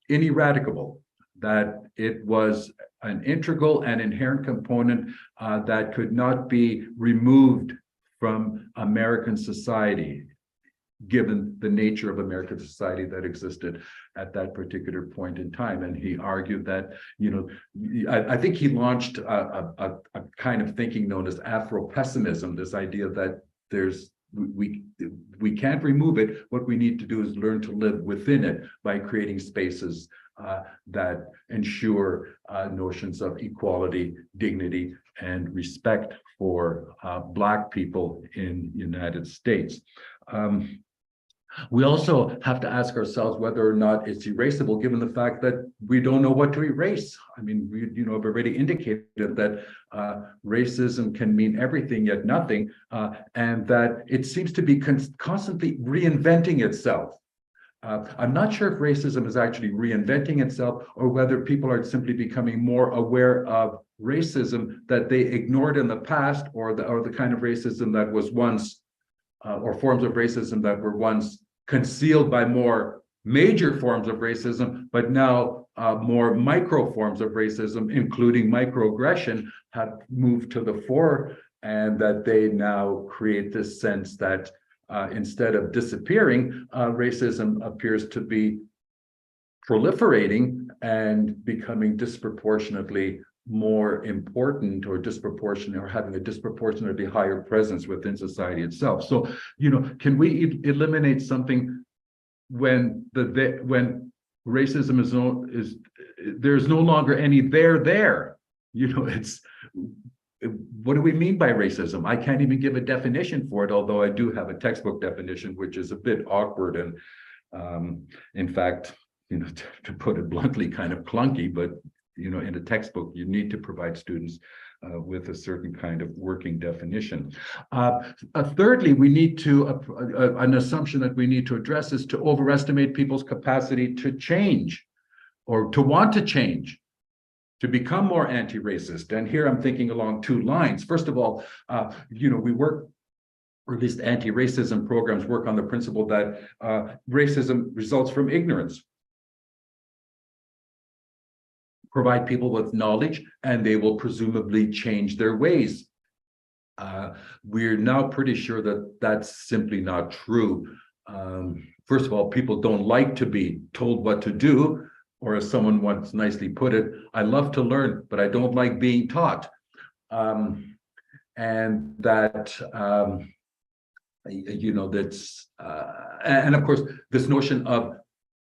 ineradicable, that it was an integral and inherent component that could not be removed from American society, given the nature of American society that existed at that particular point in time. And he argued that, I think he launched a kind of thinking known as Afro-pessimism, this idea that we can't remove it. What we need to do is learn to live within it by creating spaces that ensure notions of equality, dignity, and respect for Black people in the United States. We also have to ask ourselves whether or not it's erasable, given the fact that we don't know what to erase. I mean, we, have already indicated that racism can mean everything yet nothing, and that it seems to be constantly reinventing itself. I'm not sure if racism is actually reinventing itself, or whether people are simply becoming more aware of racism that they ignored in the past, or the kind of racism that was once, or forms of racism that were once concealed by more major forms of racism, but now more micro forms of racism, including microaggression, have moved to the fore, and that they now create this sense that instead of disappearing, racism appears to be proliferating and becoming disproportionately more important, or disproportionate, or having a disproportionately higher presence within society itself. So, can we eliminate something when when racism is there's no longer any there? It's, what do we mean by racism? I can't even give a definition for it, although I do have a textbook definition, which is a bit awkward and, in fact, to put it bluntly, kind of clunky, but in a textbook, you need to provide students with a certain kind of working definition. Thirdly, we need to, an assumption that we need to address is to overestimate people's capacity to change, or to want to change, to become more anti-racist. And here I'm thinking along two lines. First of all, we work, or at least anti-racism programs work on the principle that racism results from ignorance. Provide people with knowledge, and they will presumably change their ways. We're now pretty sure that that's simply not true. First of all, people don't like to be told what to do, or as someone once nicely put it, I love to learn, but I don't like being taught. And that, that's, and of course, this notion of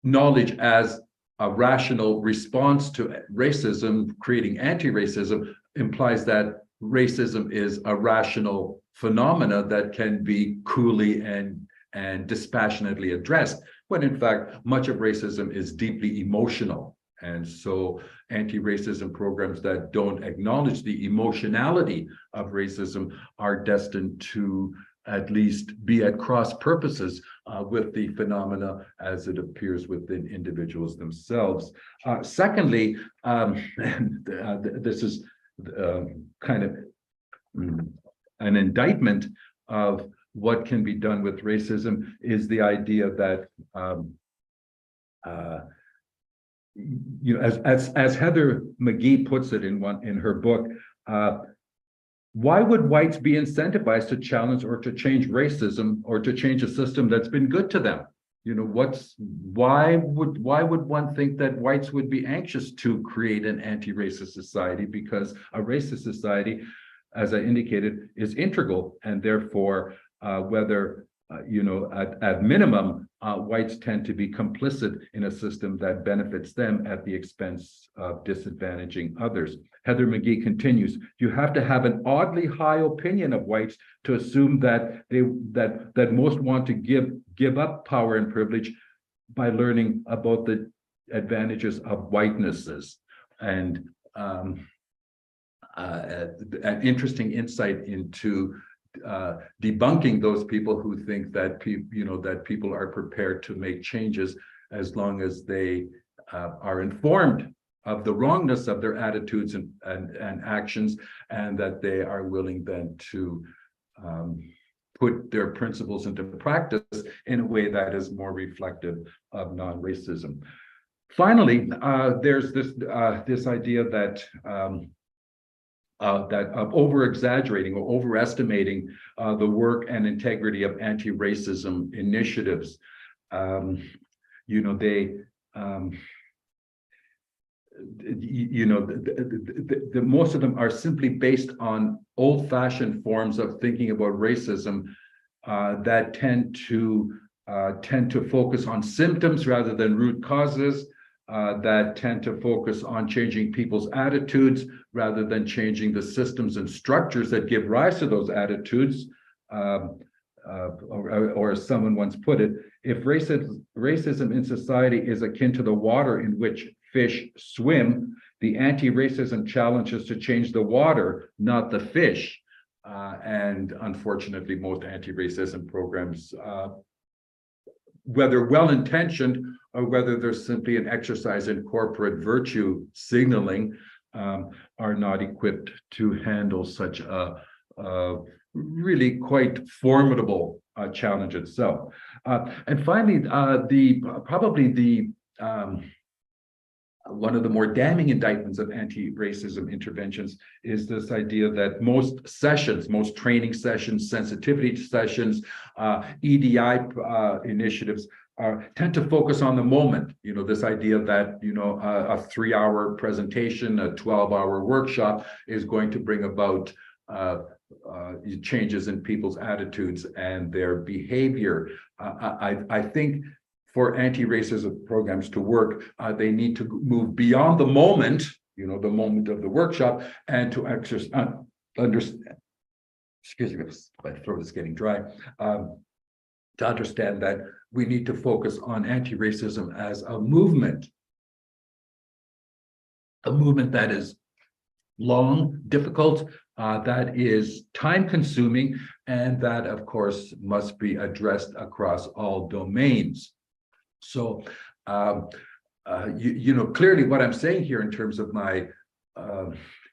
knowledge as a rational response to racism, creating anti-racism, implies that racism is a rational phenomena that can be coolly and dispassionately addressed, when in fact, much of racism is deeply emotional. And so anti-racism programs that don't acknowledge the emotionality of racism are destined to at least be at cross purposes with the phenomena as it appears within individuals themselves. Secondly, this is kind of an indictment of what can be done with racism, is the idea that as Heather McGee puts it in her book, why would whites be incentivized to challenge or to change racism, or to change a system that's been good to them? Why would one think that whites would be anxious to create an anti-racist society? Because a racist society, as I indicated, is integral, and therefore, whether at minimum, whites tend to be complicit in a system that benefits them at the expense of disadvantaging others. Heather McGee continues, you have to have an oddly high opinion of whites to assume that that most want to give up power and privilege by learning about the advantages of whitenesses. And an interesting insight into debunking those people who think that people are prepared to make changes as long as they are informed of the wrongness of their attitudes and actions, and that they are willing then to put their principles into practice in a way that is more reflective of non-racism. Finally, there's this idea that of over-exaggerating or overestimating the work and integrity of anti-racism initiatives. Most of them are simply based on old-fashioned forms of thinking about racism that tend to focus on symptoms rather than root causes, that tend to focus on changing people's attitudes rather than changing the systems and structures that give rise to those attitudes. or as someone once put it, if racism in society is akin to the water in which fish swim, the anti-racism challenge is to change the water, not the fish. And unfortunately, most anti-racism programs, whether well-intentioned or whether they're simply an exercise in corporate virtue signaling, are not equipped to handle such a really quite formidable challenge itself. And finally, one of the more damning indictments of anti-racism interventions is this idea that most sessions, most training sessions, sensitivity sessions, EDI initiatives tend to focus on the moment. You know, this idea that, you know, a 3-hour presentation, a 12-hour workshop is going to bring about changes in people's attitudes and their behavior. I think for anti-racism programs to work, they need to move beyond the moment, you know, the moment of the workshop, and to understand, excuse me, my throat is getting dry, to understand that we need to focus on anti-racism as a movement that is long, difficult, that is time-consuming, and that, of course, must be addressed across all domains. So, you know, clearly what I'm saying here in terms of my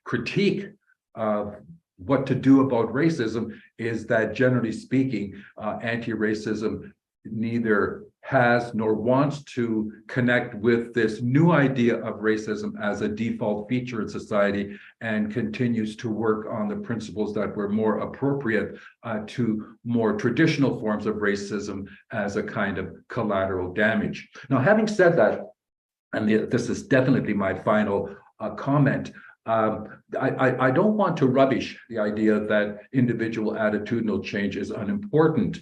critique of what to do about racism is that, generally speaking, anti-racism neither has nor wants to connect with this new idea of racism as a default feature in society, and continues to work on the principles that were more appropriate to more traditional forms of racism as a kind of collateral damage. Now, having said that, and this is definitely my final comment, I don't want to rubbish the idea that individual attitudinal change is unimportant.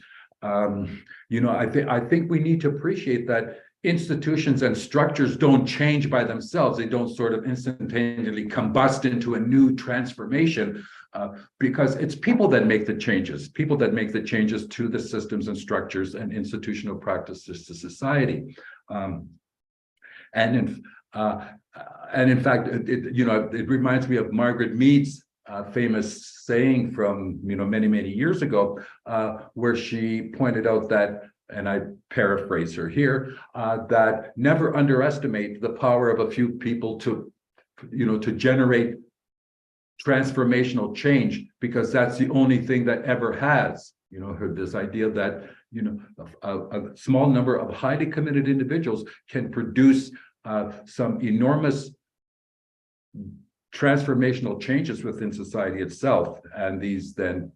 You know, I think we need to appreciate that institutions and structures don't change by themselves. They don't sort of instantaneously combust into a new transformation, because it's people that make the changes, to the systems and structures and institutional practices to society. And in fact, you know, it reminds me of Margaret Mead's famous saying from, you know, many years ago, where she pointed out that, and I paraphrase her here, that never underestimate the power of a few people to, you know, to generate transformational change, because that's the only thing that ever has. You know, this idea that, you know, a small number of highly committed individuals can produce some enormous transformational changes within society itself, and these then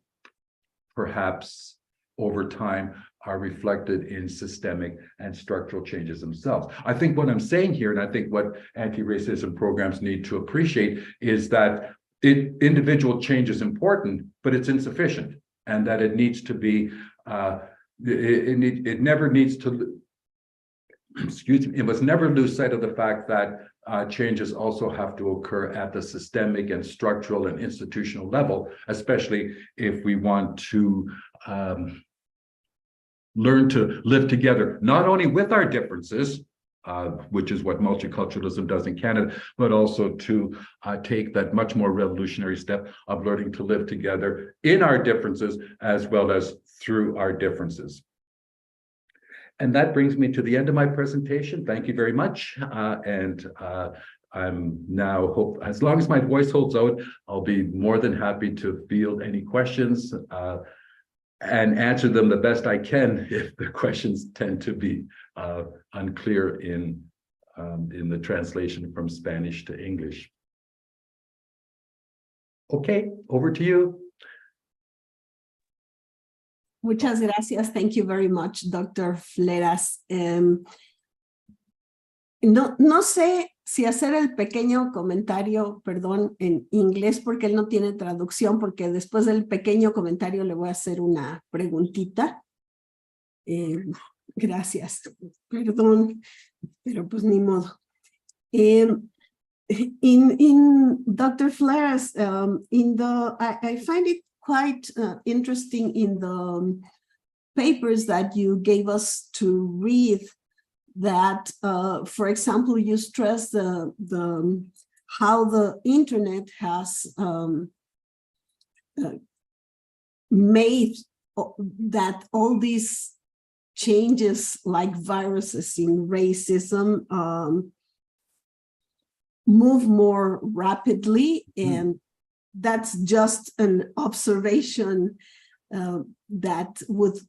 perhaps over time are reflected in systemic and structural changes themselves. I think what I'm saying here, and I think what anti-racism programs need to appreciate, is that individual change is important, but it's insufficient, and that it needs to be, it never needs to, excuse me, it must never lose sight of the fact that changes also have to occur at the systemic and structural and institutional level, especially if we want to learn to live together, not only with our differences, which is what multiculturalism does in Canada, but also to take that much more revolutionary step of learning to live together in our differences as well as through our differences. And that brings me to the end of my presentation. Thank you very much. I'm now, as long as my voice holds out, I'll be more than happy to field any questions and answer them the best I can if the questions tend to be unclear in the translation from Spanish to English. Okay, over to you. Muchas gracias. Thank you very much, Dr. Fleras. No sé si hacer el pequeño comentario, perdón, en inglés, porque él no tiene traducción, porque después del pequeño comentario le voy a hacer una preguntita. Gracias. Perdón, pero pues ni modo. In Dr. Fleras, I find it quite interesting in the papers that you gave us to read that, for example, you stress how the internet has made that all these changes like viruses in racism move more rapidly, and that's just an observation that would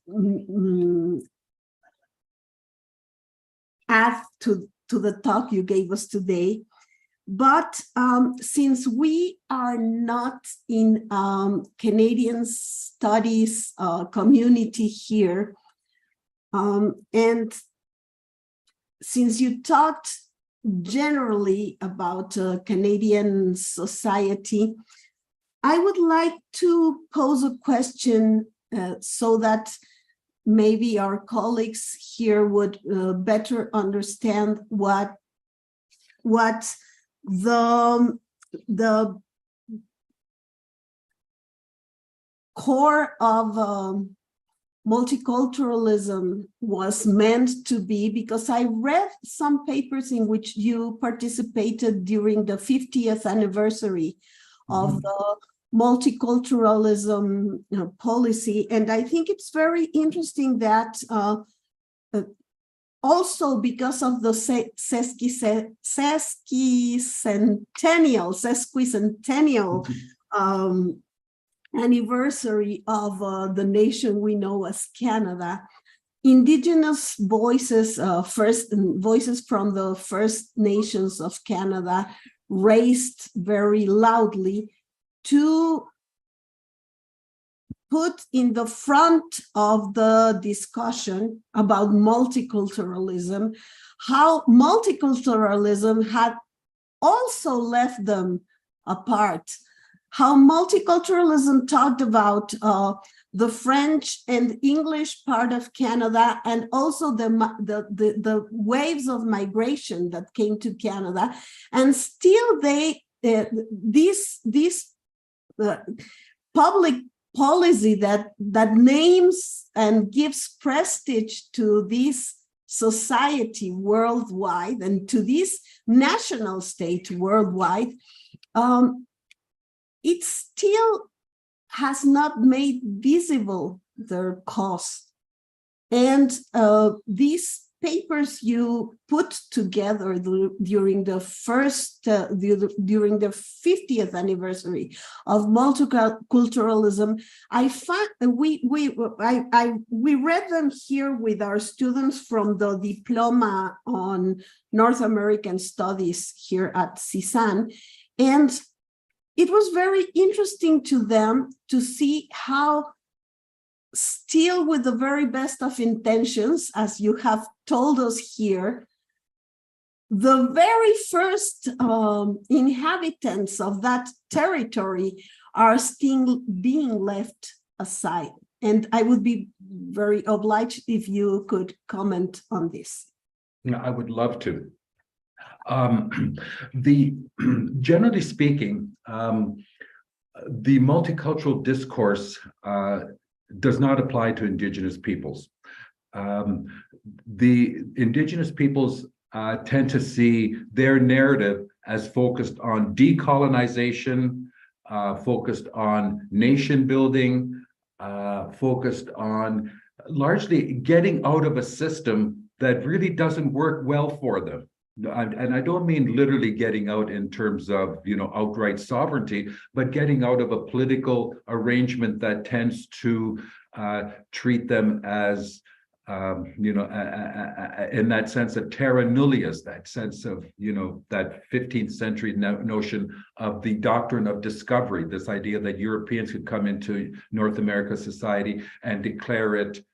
add to the talk you gave us today. But since we are not in Canadian studies community here, and since you talked generally about Canadian society, I would like to pose a question so that maybe our colleagues here would better understand what the core of multiculturalism was meant to be, because I read some papers in which you participated during the 50th anniversary of the multiculturalism policy. And I think it's very interesting that also because of the sesquicentennial anniversary of the nation we know as Canada, Indigenous voices, voices from the First Nations of Canada raised very loudly to put in the front of the discussion about multiculturalism, how multiculturalism had also left them apart, how multiculturalism talked about the French and English part of Canada, and also the waves of migration that came to Canada, and still this public policy that names and gives prestige to this society worldwide and to this national state worldwide, it still has not made visible their cause. And these papers you put together during the 50th anniversary of multiculturalism, we read them here with our students from the diploma on North American Studies here at CISAN, and it was very interesting to them to see how, still with the very best of intentions, as you have told us here, the very first inhabitants of that territory are still being left aside. And I would be very obliged if you could comment on this. I would love to. Generally speaking, the multicultural discourse does not apply to Indigenous peoples. The Indigenous peoples tend to see their narrative as focused on decolonization, focused on nation building, focused on largely getting out of a system that really doesn't work well for them. And I don't mean literally getting out in terms of, outright sovereignty, but getting out of a political arrangement that tends to treat them as, in that sense of terra nullius, that sense of, that 15th century notion of the doctrine of discovery, this idea that Europeans could come into North America society and declare it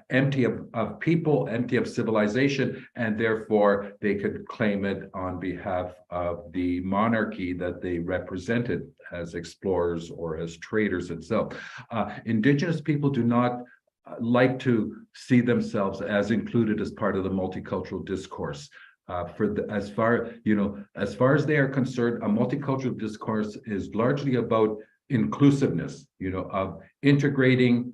empty of people, empty of civilization, and therefore they could claim it on behalf of the monarchy that they represented as explorers or as traders itself. Indigenous people do not like to see themselves as included as part of the multicultural discourse. As far as they are concerned, a multicultural discourse is largely about inclusiveness, of integrating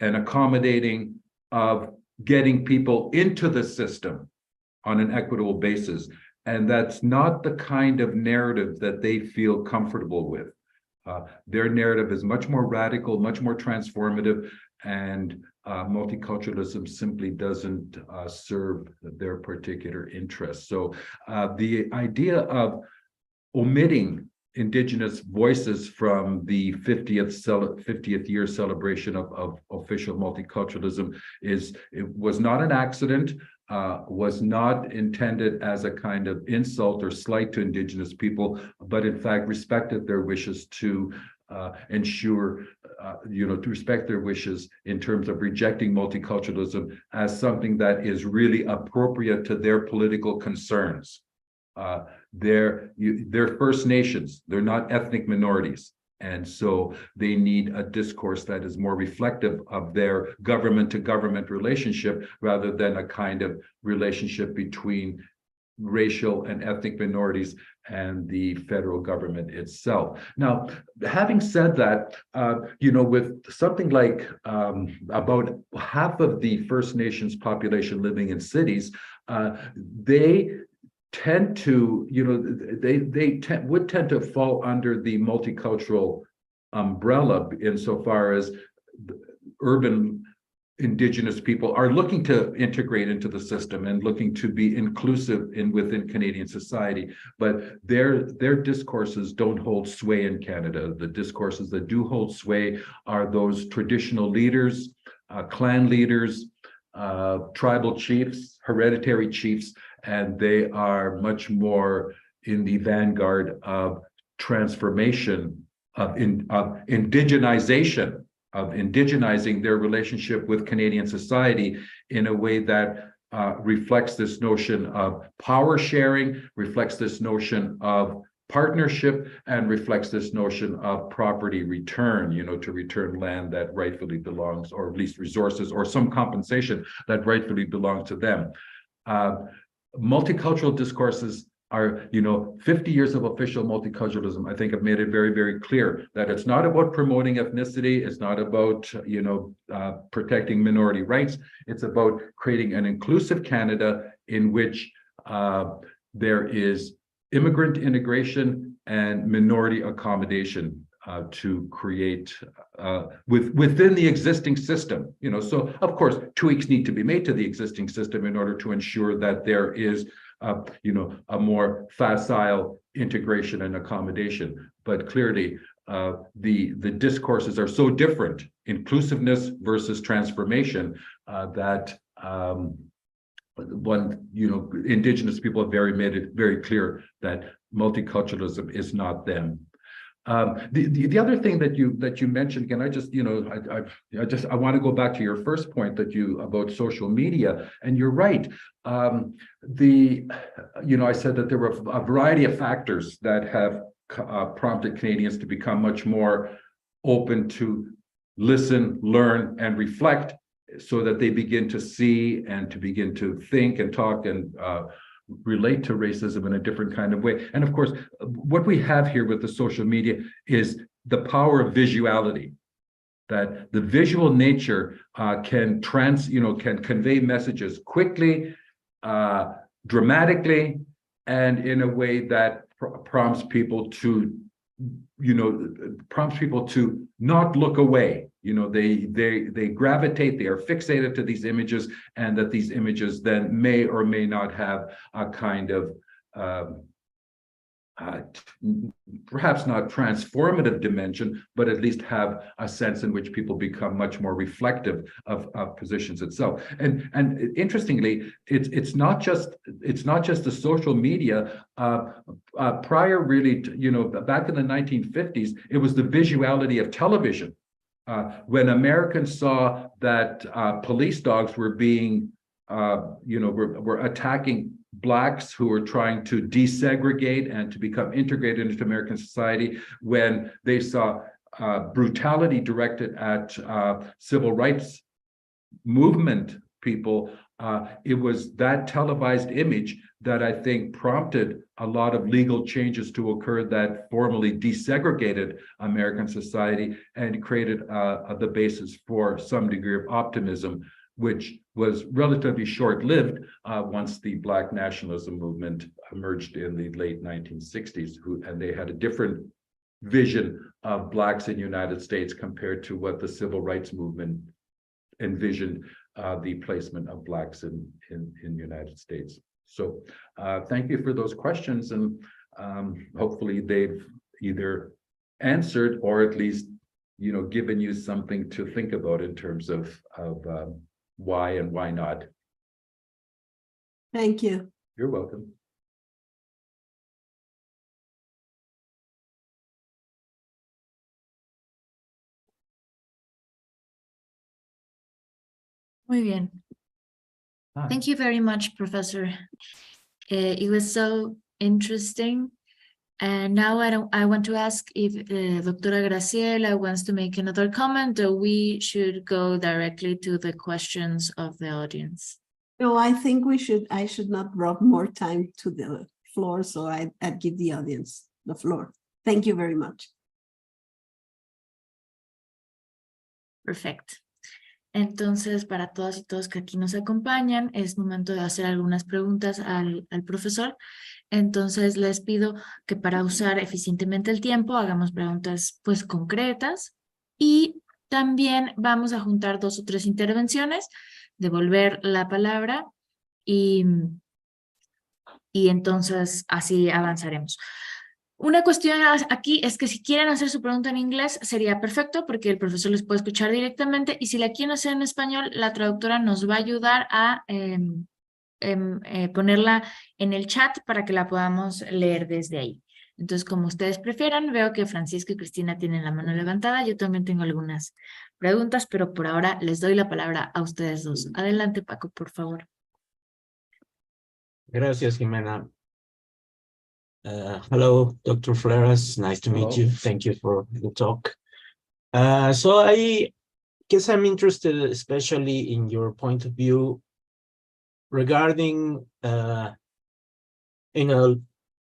and accommodating of getting people into the system on an equitable basis. And that's not the kind of narrative that they feel comfortable with. Their narrative is much more radical, much more transformative, and multiculturalism simply doesn't serve their particular interests. So the idea of omitting Indigenous voices from the 50th year celebration of official multiculturalism was not an accident, was not intended as a kind of insult or slight to Indigenous people, but in fact respected their wishes to ensure, to respect their wishes in terms of rejecting multiculturalism as something that is really appropriate to their political concerns. They're First Nations, they're not ethnic minorities. And so they need a discourse that is more reflective of their government to government relationship rather than a kind of relationship between racial and ethnic minorities and the federal government itself. Now, having said that, with something like about half of the First Nations population living in cities, they tend to, would tend to fall under the multicultural umbrella insofar as urban Indigenous people are looking to integrate into the system and looking to be inclusive within Canadian society, but their discourses don't hold sway in Canada. The discourses that do hold sway are those traditional leaders, clan leaders, tribal chiefs, hereditary chiefs, and they are much more in the vanguard of transformation, of indigenization, of indigenizing their relationship with Canadian society in a way that reflects this notion of power sharing, reflects this notion of partnership, and reflects this notion of property return, to return land that rightfully belongs, or at least resources or some compensation that rightfully belongs to them. Multicultural discourses are, 50 years of official multiculturalism, I think, have made it very, very clear that it's not about promoting ethnicity. It's not about, protecting minority rights. It's about creating an inclusive Canada in which there is immigrant integration and minority accommodation to create within the existing system. So of course, tweaks need to be made to the existing system in order to ensure that there is a more facile integration and accommodation. But clearly, the discourses are so different, inclusiveness versus transformation, that Indigenous people have made it very clear that multiculturalism is not them. The other thing that you mentioned, and I want to go back to your first point about social media, and you're right. I said that there were a variety of factors that have prompted Canadians to become much more open to listen, learn, and reflect, so that they begin to see and to begin to think and talk and relate to racism in a different kind of way. And of course, what we have here with the social media is the power of visuality, that the visual nature can convey messages quickly, dramatically, and in a way that prompts people to not look away. They gravitate, they are fixated to these images, and that these images then may or may not have a kind of perhaps not transformative dimension, but at least have a sense in which people become much more reflective of positions itself. And interestingly, it's not just the social media. Prior, really, back in the 1950s, it was the visuality of television. When Americans saw that police dogs were being, were attacking Blacks who were trying to desegregate and to become integrated into American society, when they saw brutality directed at civil rights movement people, it was that televised image that I think prompted a lot of legal changes to occur that formally desegregated American society and created the basis for some degree of optimism, which was relatively short-lived once the Black nationalism movement emerged in the late 1960s, and they had a different vision of Blacks in the United States compared to what the civil rights movement envisioned the placement of Blacks in the United States. So thank you for those questions, and hopefully they've either answered or at least, you know, given you something to think about in terms of why and why not. Thank you. You're welcome. Muy bien. Hi. Thank you very much, Professor. It was so interesting. And now I want to ask if Doctora Graciela wants to make another comment, or we should go directly to the questions of the audience. No, I think I should not rob more time to the floor, so I'd give the audience the floor. Thank you very much. Perfecto. Entonces, para todas y todos que aquí nos acompañan, es momento de hacer algunas preguntas al profesor. Entonces, les pido que para usar eficientemente el tiempo, hagamos preguntas pues concretas, y también vamos a juntar 2 o 3 intervenciones, devolver la palabra y entonces así avanzaremos. Una cuestión aquí es que si quieren hacer su pregunta en inglés sería perfecto porque el profesor les puede escuchar directamente, y si la quieren hacer en español, la traductora nos va a ayudar a ponerla en el chat para que la podamos leer desde ahí. Entonces, como ustedes prefieran, veo que Francisco y Cristina tienen la mano levantada. Yo también tengo algunas preguntas, pero por ahora les doy la palabra a ustedes dos. Adelante, Paco, por favor. Gracias, Jimena. Hello, Dr. Fleras. Nice to meet you. Thank you for the talk. So I guess I'm interested especially in your point of view regarding, in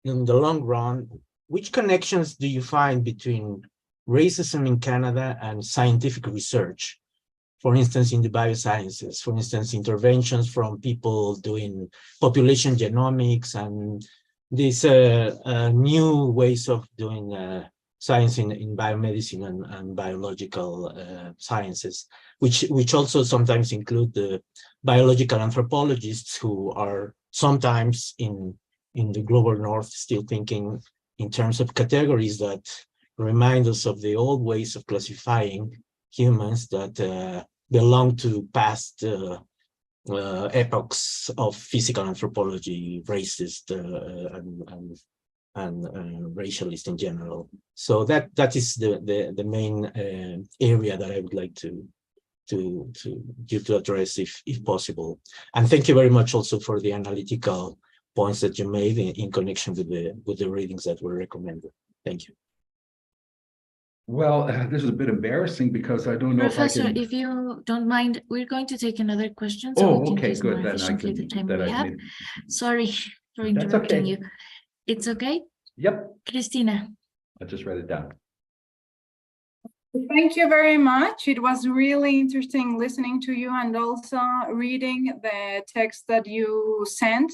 the long run, which connections do you find between racism in Canada and scientific research? For instance, in the biosciences, for instance, interventions from people doing population genomics and these new ways of doing science in biomedicine and biological sciences, which also sometimes include the biological anthropologists who are sometimes in the global north still thinking in terms of categories that remind us of the old ways of classifying humans that belong to past epochs of physical anthropology, racist and racialist in general. So that is the main area that I would like to address if possible. And thank you very much also for the analytical points that you made in connection with the readings that were recommended. Thank you. Well, this is a bit embarrassing because I don't know Professor, if I can... if you don't mind, we're going to take another question so we can okay, use good. more Then efficiently the time we have. maybe... Sorry for interrupting That's okay. you. It's okay? Yep. Cristina. I'll just write it down. Thank you very much. It was really interesting listening to you and also reading the text that you sent.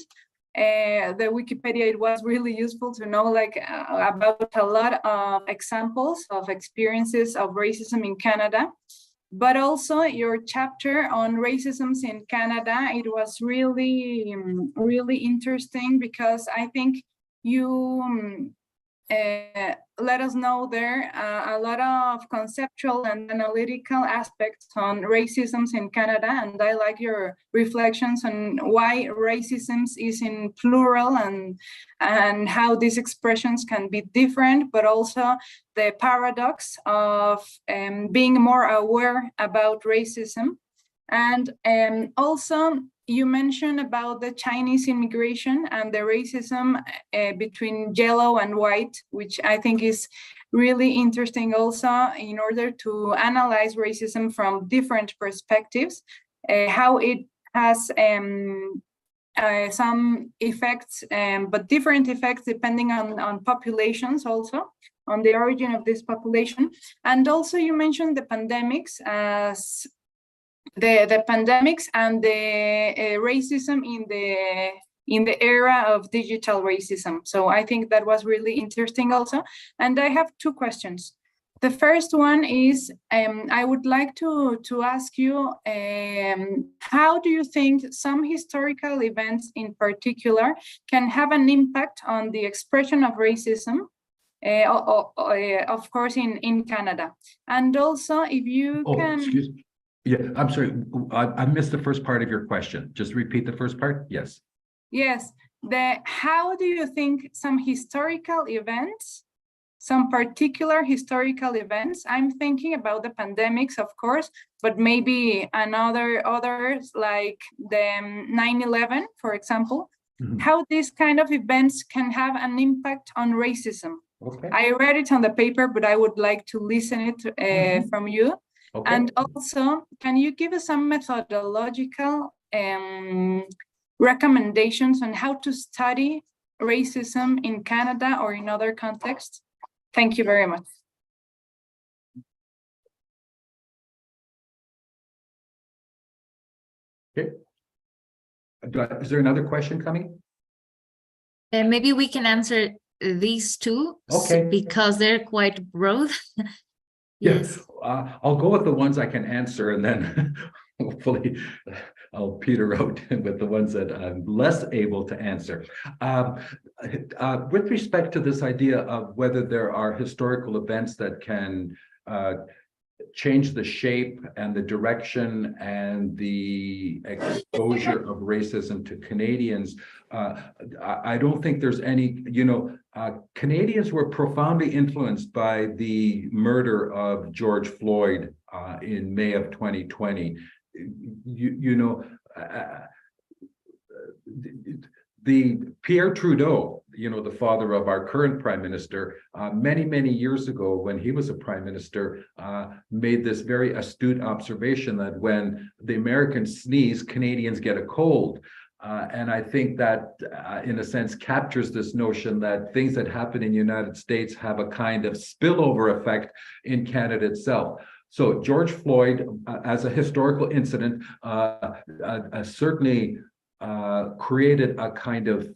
The Wikipedia, it was really useful to know about a lot of examples of experiences of racism in Canada, but also your chapter on racisms in Canada. It was really, really interesting because I think you let us know there a lot of conceptual and analytical aspects on racisms in Canada, and I like your reflections on why racisms is in plural and how these expressions can be different, but also the paradox of being more aware about racism. And also you mentioned about the Chinese immigration and the racism between yellow and white, which I think is really interesting also in order to analyze racism from different perspectives, how has some effects, but different effects depending on populations also, on the origin of this population. And also you mentioned the pandemics as the pandemics and the racism in the era of digital racism. So I think that was really interesting also. And I have two questions. The first one is, I would like to ask you, how do you think some historical events in particular can have an impact on the expression of racism, of course, in Canada? And also, if you can... Excuse me. Yeah, I'm sorry, I missed the first part of your question. Just repeat the first part, yes. Yes, how do you think some historical events, some particular historical events, I'm thinking about the pandemics, of course, but maybe others like the 9/11, for example, how these kind of events can have an impact on racism? Okay. I read it on the paper, but I would like to listen it from you. Okay. And also, can you give us some methodological recommendations on how to study racism in Canada or in other contexts? Thank you very much. Okay. Is there another question coming? Maybe we can answer these two, Okay. because they're quite broad. Yes. I'll go with the ones I can answer, and then hopefully I'll peter out with the ones that I'm less able to answer. With respect to this idea of whether there are historical events that can change the shape and the direction and the exposure of racism to Canadians, I don't think there's any, Canadians were profoundly influenced by the murder of George Floyd in May of 2020. The Pierre Trudeau, the father of our current prime minister, many years ago when he was a prime minister, made this very astute observation that when the Americans sneeze, Canadians get a cold. And I think that, in a sense, captures this notion that things that happen in the United States have a kind of spillover effect in Canada itself. So George Floyd, as a historical incident, certainly created a kind of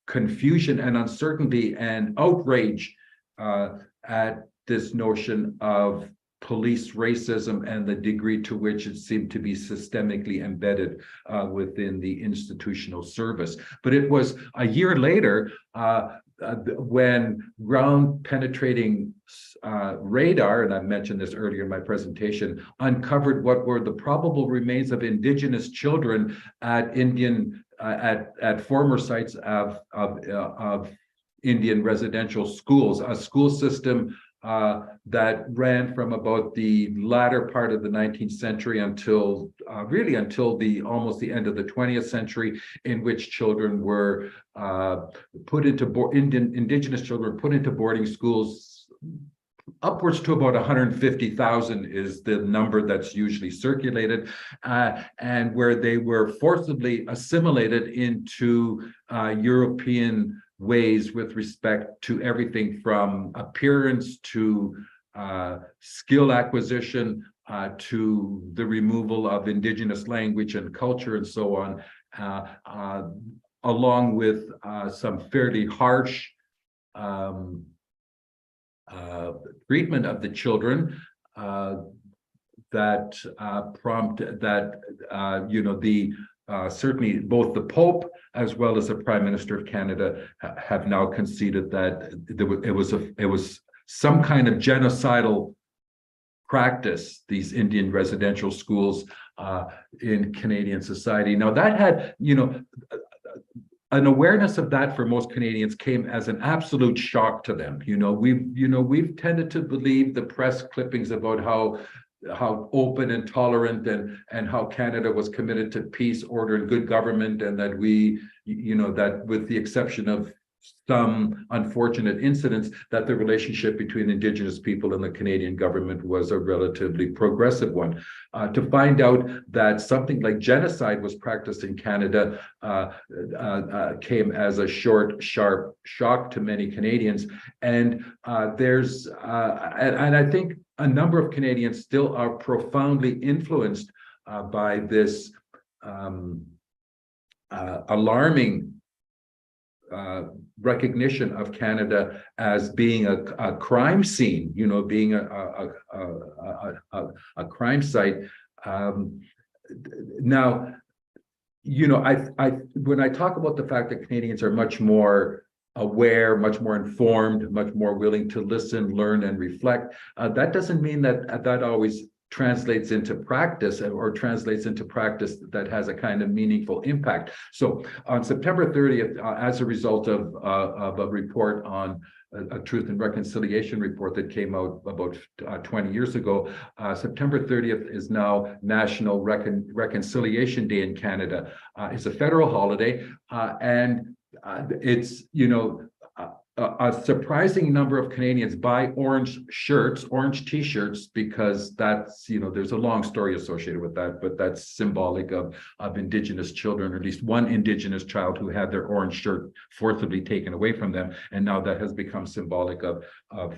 confusion and uncertainty and outrage at this notion of police racism and the degree to which it seemed to be systemically embedded within the institutional service. But it was a year later when ground penetrating radar, and I mentioned this earlier in my presentation, uncovered what were the probable remains of Indigenous children at at former sites of Indian residential schools, a school system that ran from about the latter part of the 19th century until almost the end of the 20th century, in which children were Indigenous children put into boarding schools. Upwards to about 150,000 is the number that's usually circulated, and where they were forcibly assimilated into European ways with respect to everything from appearance to skill acquisition to the removal of Indigenous language and culture and so on, along with some fairly harsh treatment of the children that prompted that, certainly both the Pope as well as the Prime Minister of Canada have now conceded that it was some kind of genocidal practice, these Indian residential schools in Canadian society. Now that had, an awareness of that for most Canadians came as an absolute shock to them. We've tended to believe the press clippings about how open and tolerant and how Canada was committed to peace, order, and good government, and that that with the exception of some unfortunate incidents, that the relationship between Indigenous people and the Canadian government was a relatively progressive one. To find out that something like genocide was practiced in Canada came as a short, sharp shock to many Canadians. And and I think a number of Canadians still are profoundly influenced by this alarming recognition of Canada as being a crime scene, being a crime site. Now, when I talk about the fact that Canadians are much more aware, much more informed, much more willing to listen, learn, and reflect, that doesn't mean that that always translates into practice, or translates into practice that has a kind of meaningful impact. So on September 30th, as a result of a report on a Truth and Reconciliation report that came out about 20 years ago, September 30th is now National Reconciliation Day in Canada. It's a federal holiday, and it's, a surprising number of Canadians buy orange shirts, orange T-shirts, because that's, there's a long story associated with that, but that's symbolic of Indigenous children, or at least one Indigenous child who had their orange shirt forcibly taken away from them. And now that has become symbolic of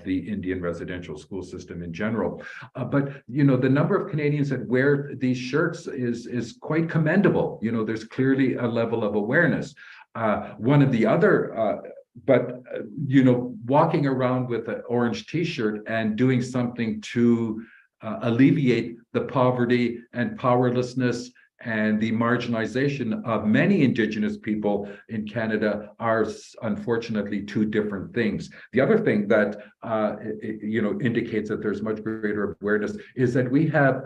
the Indian residential school system in general. But, the number of Canadians that wear these shirts is quite commendable. There's clearly a level of awareness. One of the other walking around with an orange T-shirt and doing something to alleviate the poverty and powerlessness and the marginalization of many Indigenous people in Canada are unfortunately two different things. The other thing that indicates that there's much greater awareness is that we have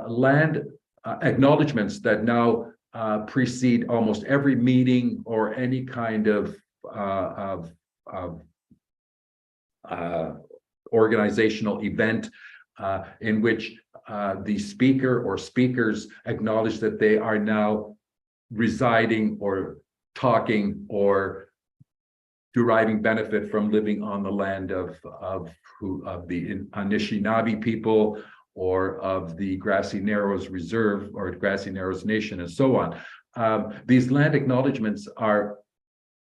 land acknowledgements that now precede almost every meeting or any kind of organizational event in which the speaker or speakers acknowledge that they are now residing or talking or deriving benefit from living on the land of the Anishinaabe people, or of the Grassy Narrows Reserve or Grassy Narrows Nation, and so on. These land acknowledgements are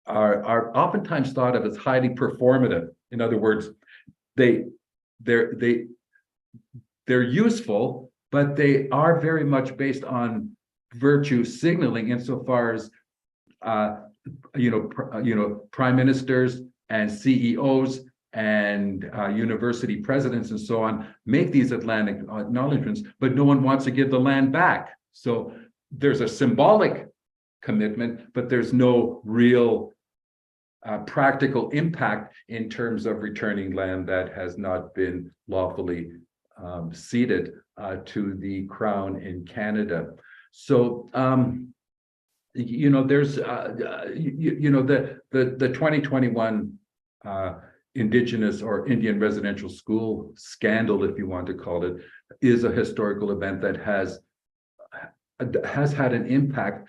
oftentimes thought of as highly performative. In other words, they're useful, but they are very much based on virtue signaling, insofar as prime ministers and CEOs and university presidents and so on make these Atlantic acknowledgements, but no one wants to give the land back. So there's a symbolic commitment, but there's no real practical impact in terms of returning land that has not been lawfully ceded to the Crown in Canada. So there's the 2021 Indigenous or Indian residential school scandal, if you want to call it, is a historical event that has had an impact.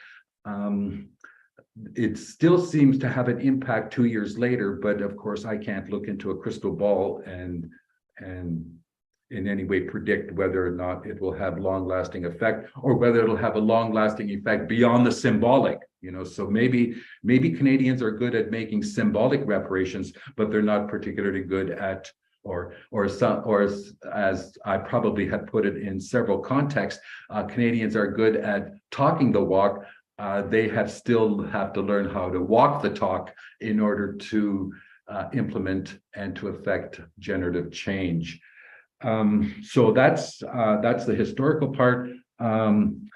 It still seems to have an impact 2 years later, but of course I can't look into a crystal ball and in any way predict whether or not it will have long-lasting effect, or whether it'll have a long-lasting effect beyond the symbolic. So maybe Canadians are good at making symbolic reparations, but they're not particularly good at, or as I probably have put it in several contexts, Canadians are good at talking the walk. They still have to learn how to walk the talk in order to implement and to affect generative change. So that's the historical part. I'm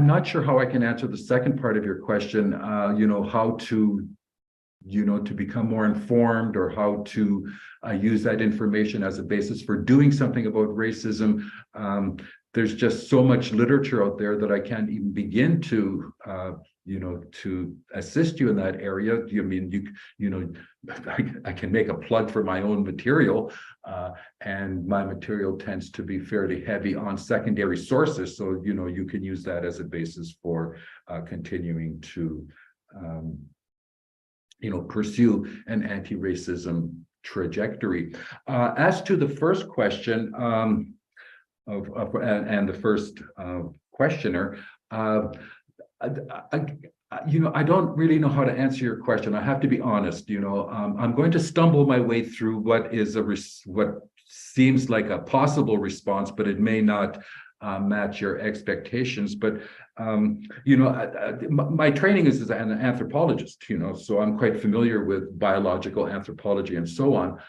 not sure how I can answer the second part of your question. How to become more informed, or how to use that information as a basis for doing something about racism. There's just so much literature out there that I can't even begin to assist you in that area. I can make a plug for my own material, and my material tends to be fairly heavy on secondary sources. So, you can use that as a basis for continuing to pursue an anti-racism trajectory. As to the first question and the first questioner, I don't really know how to answer your question. I have to be honest. I'm going to stumble my way through what seems like a possible response, but it may not match your expectations. But my training is as an anthropologist. So I'm quite familiar with biological anthropology and so on,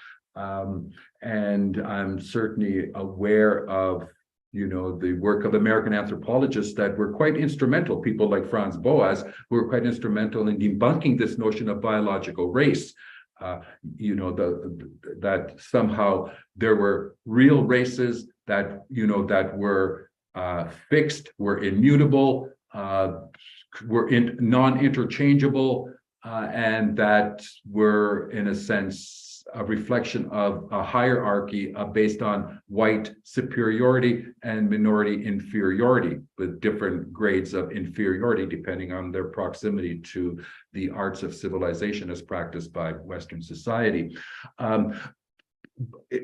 and I'm certainly aware of the work of American anthropologists that were quite instrumental, people like Franz Boas, who were quite instrumental in debunking this notion of biological race. That somehow there were real races that were fixed, were immutable, were non-interchangeable, and that were, in a sense, a reflection of a hierarchy based on white superiority and minority inferiority, with different grades of inferiority depending on their proximity to the arts of civilization as practiced by Western society.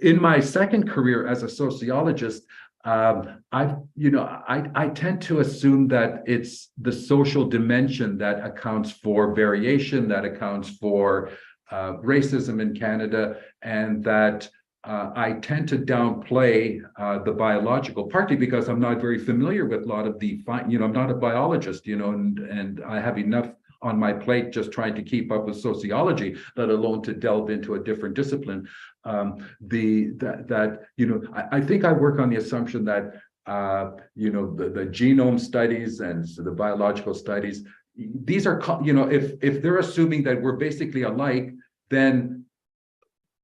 In my second career as a sociologist, I tend to assume that it's the social dimension that accounts for variation, that accounts for racism in Canada, and that I tend to downplay the biological, partly because I'm not very familiar with a lot of the, I'm not a biologist, and I have enough on my plate just trying to keep up with sociology, let alone to delve into a different discipline. I think I work on the assumption that the genome studies and the biological studies, these are, if they're assuming that we're basically alike, then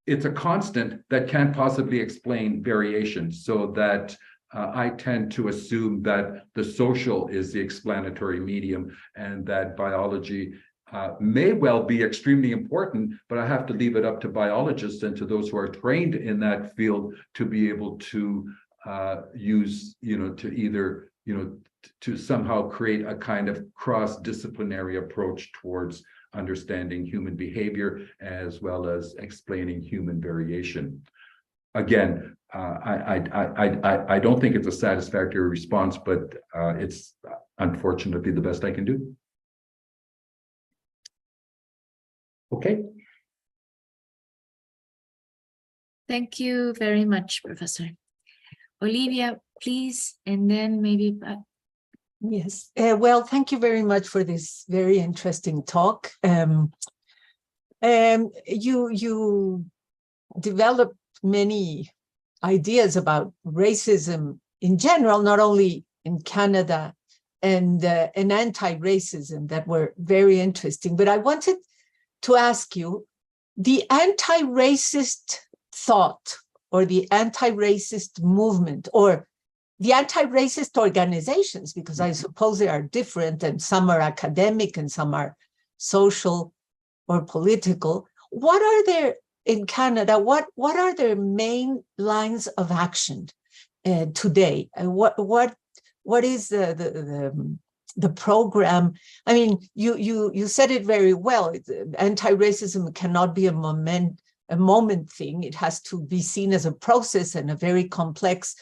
it's a constant that can't possibly explain variation. So that I tend to assume that the social is the explanatory medium, and that biology may well be extremely important, but I have to leave it up to biologists and to those who are trained in that field to be able to use, to either, to somehow create a kind of cross-disciplinary approach towards understanding human behavior as well as explaining human variation. Again, I don't think it's a satisfactory response, but it's unfortunately the best I can do. Okay. Thank you very much, Professor. Olivia, please, and then maybe... Yes, well, thank you very much for this very interesting talk. You developed many ideas about racism in general, not only in Canada, and anti-racism that were very interesting. But I wanted to ask you, the anti-racist thought or the anti-racist movement or the anti-racist organizations, because I suppose they are different and some are academic and some are social or political. What are their, in Canada, what are their main lines of action today? What is the program? I mean, you said it very well. Anti-racism cannot be a moment thing. It has to be seen as a process, and a very complex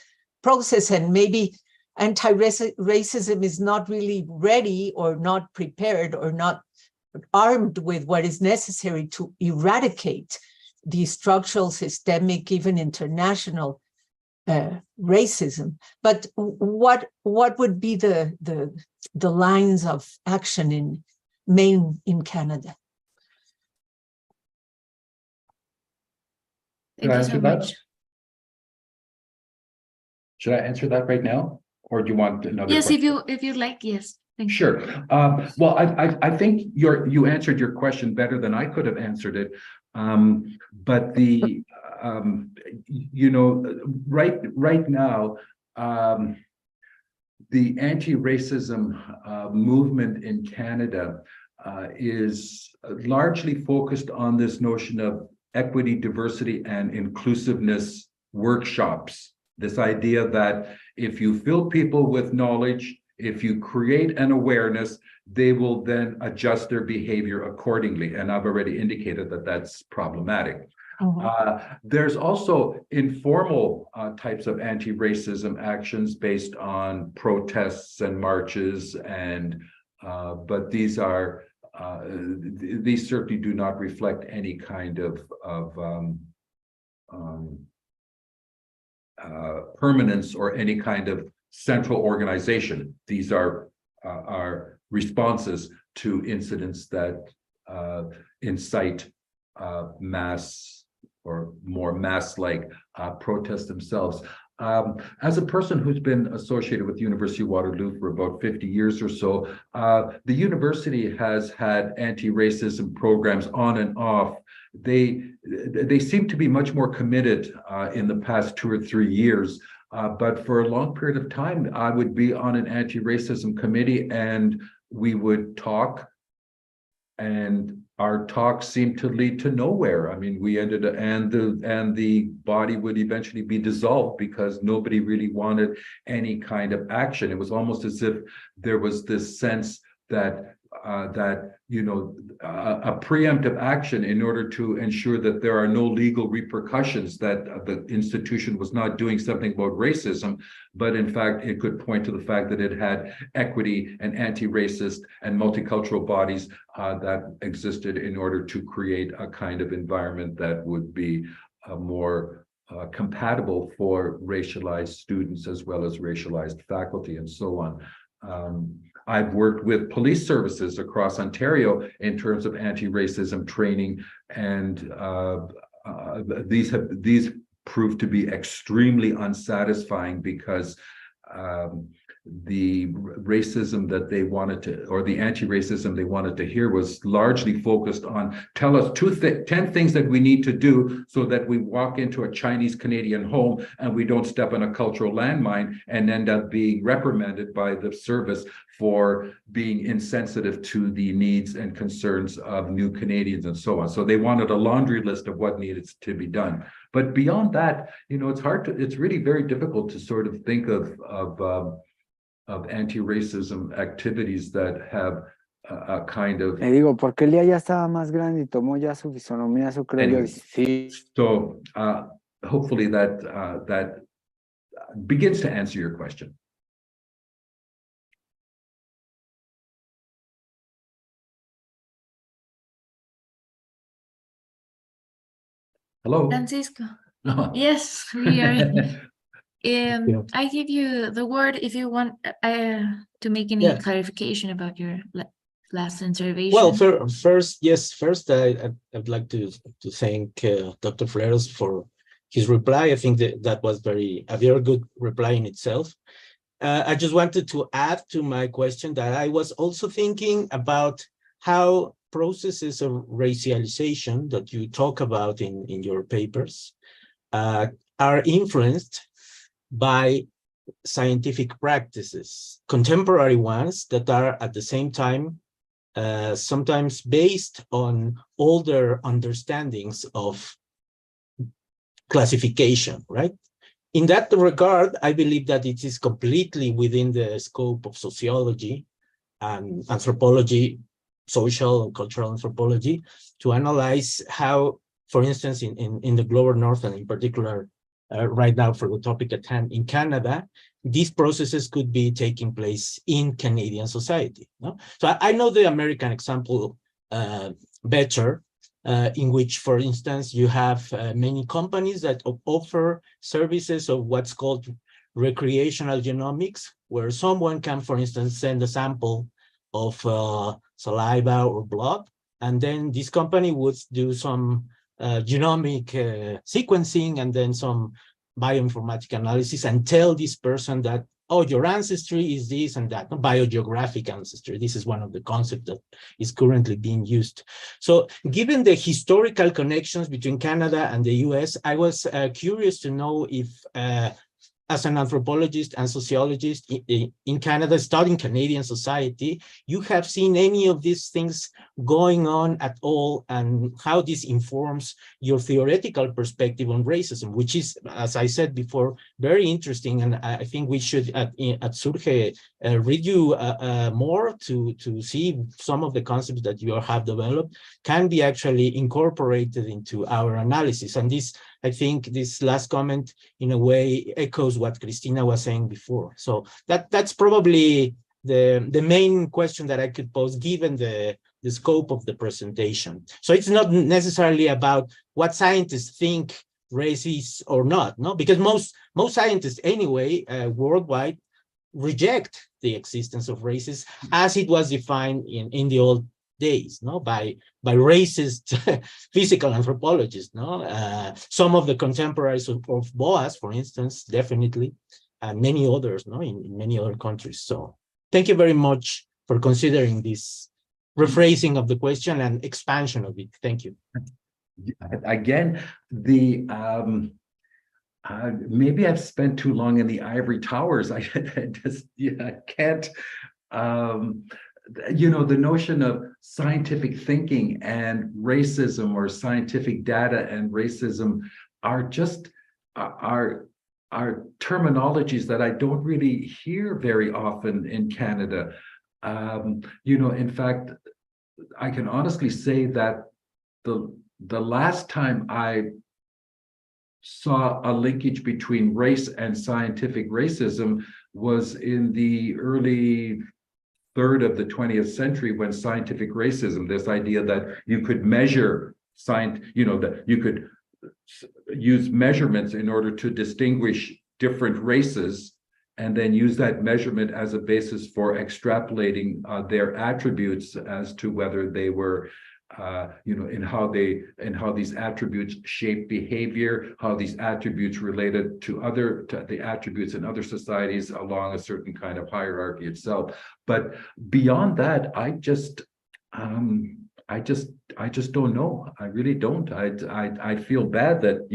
process, and maybe anti-racism is not really ready or not prepared or not armed with what is necessary to eradicate the structural, systemic, even international racism. But what would be the lines of action in Canada? Thank you so much. Should I answer that right now, or do you want another? Yes, question? if you'd like, yes. Thank you. Sure. Well, I think you answered your question better than I could have answered it. But right now, the anti-racism movement in Canada is largely focused on this notion of equity, diversity, and inclusiveness workshops. This idea that if you fill people with knowledge, if you create an awareness, they will then adjust their behavior accordingly. And I've already indicated that that's problematic. There's also informal types of anti-racism actions based on protests and marches, and but these are these certainly do not reflect any kind of permanence or any kind of central organization. These are responses to incidents that incite mass or more mass-like protests themselves. As a person who's been associated with University of Waterloo for about 50 years or so, the university has had anti-racism programs on and off. They seem to be much more committed in the past 2 or 3 years. But for a long period of time, I would be on an anti-racism committee and we would talk, and our talks seemed to lead to nowhere. I mean, we ended up, and the body would eventually be dissolved because nobody really wanted any kind of action. It was almost as if there was this sense that you know, a preemptive action in order to ensure that there are no legal repercussions, that the institution was not doing something about racism, but in fact, it could point to the fact that it had equity and anti-racist and multicultural bodies that existed in order to create a kind of environment that would be more compatible for racialized students as well as racialized faculty and so on. I've worked with police services across Ontario in terms of anti-racism training, and these proved to be extremely unsatisfying because the racism that they wanted to, or the anti-racism they wanted to hear, was largely focused on, tell us 10 things that we need to do so that we walk into a Chinese Canadian home and we don't step on a cultural landmine and end up being reprimanded by the service for being insensitive to the needs and concerns of new Canadians and so on. So they wanted a laundry list of what needed to be done. But beyond that, you know, it's really very difficult to sort of think of anti-racism activities that have a kind of... Le digo, porque él ya estaba más grande y tomó ya su fisonomía, su creo yo. Sí. So hopefully that begins to answer your question. Hello. Francisco. Yes, we are. I give you the word if you want to make any clarification about your last observation. Well, first, I'd like to thank Dr. Fleras for his reply. I think that was a very good reply in itself. I just wanted to add to my question that I was also thinking about how processes of racialization that you talk about in your papers are influenced by scientific practices, contemporary ones that are at the same time sometimes based on older understandings of classification, right? In that regard, I believe that it is completely within the scope of sociology and anthropology, social and cultural anthropology, to analyze how, for instance, in the global north, and in particular right now for the topic at hand in Canada, these processes could be taking place in Canadian society. No? So I know the American example better, in which, for instance, you have many companies that offer services of what's called recreational genomics, where someone can, for instance, send a sample of saliva or blood, and then this company would do some genomic sequencing and then some bioinformatic analysis and tell this person that, oh, your ancestry is this and that, biogeographic ancestry. This is one of the concepts that is currently being used. So given the historical connections between Canada and the US, I was curious to know if as an anthropologist and sociologist in Canada, studying Canadian society, you have seen any of these things going on at all, and how this informs your theoretical perspective on racism, which is, as I said before, very interesting. And I think we should at Zalce read you more to see some of the concepts that you have developed can be actually incorporated into our analysis. And this, I think this last comment in a way echoes what Cristina was saying before. So that's probably the main question that I could pose given the scope of the presentation. So it's not necessarily about what scientists think race is or not, no? Because most scientists anyway, worldwide, reject the existence of races as it was defined in the old days, no, by racist physical anthropologists, no. Some of the contemporaries of Boas, for instance, definitely, and many others, no, in many other countries. So thank you very much for considering this rephrasing of the question and expansion of it. Thank you. Again, maybe I've spent too long in the ivory towers. I just can't. You know, the notion of scientific thinking and racism, or scientific data and racism, are just are terminologies that I don't really hear very often in Canada. You know, in fact, I can honestly say that the last time I saw a linkage between race and scientific racism was in the early third of the 20th century, when scientific racism, this idea that you could measure that you could use measurements in order to distinguish different races, and then use that measurement as a basis for extrapolating their attributes as to whether they were in how these attributes shape behavior, how these attributes related to the attributes in other societies along a certain kind of hierarchy itself. But beyond that, I just don't know. I really don't. I feel bad that,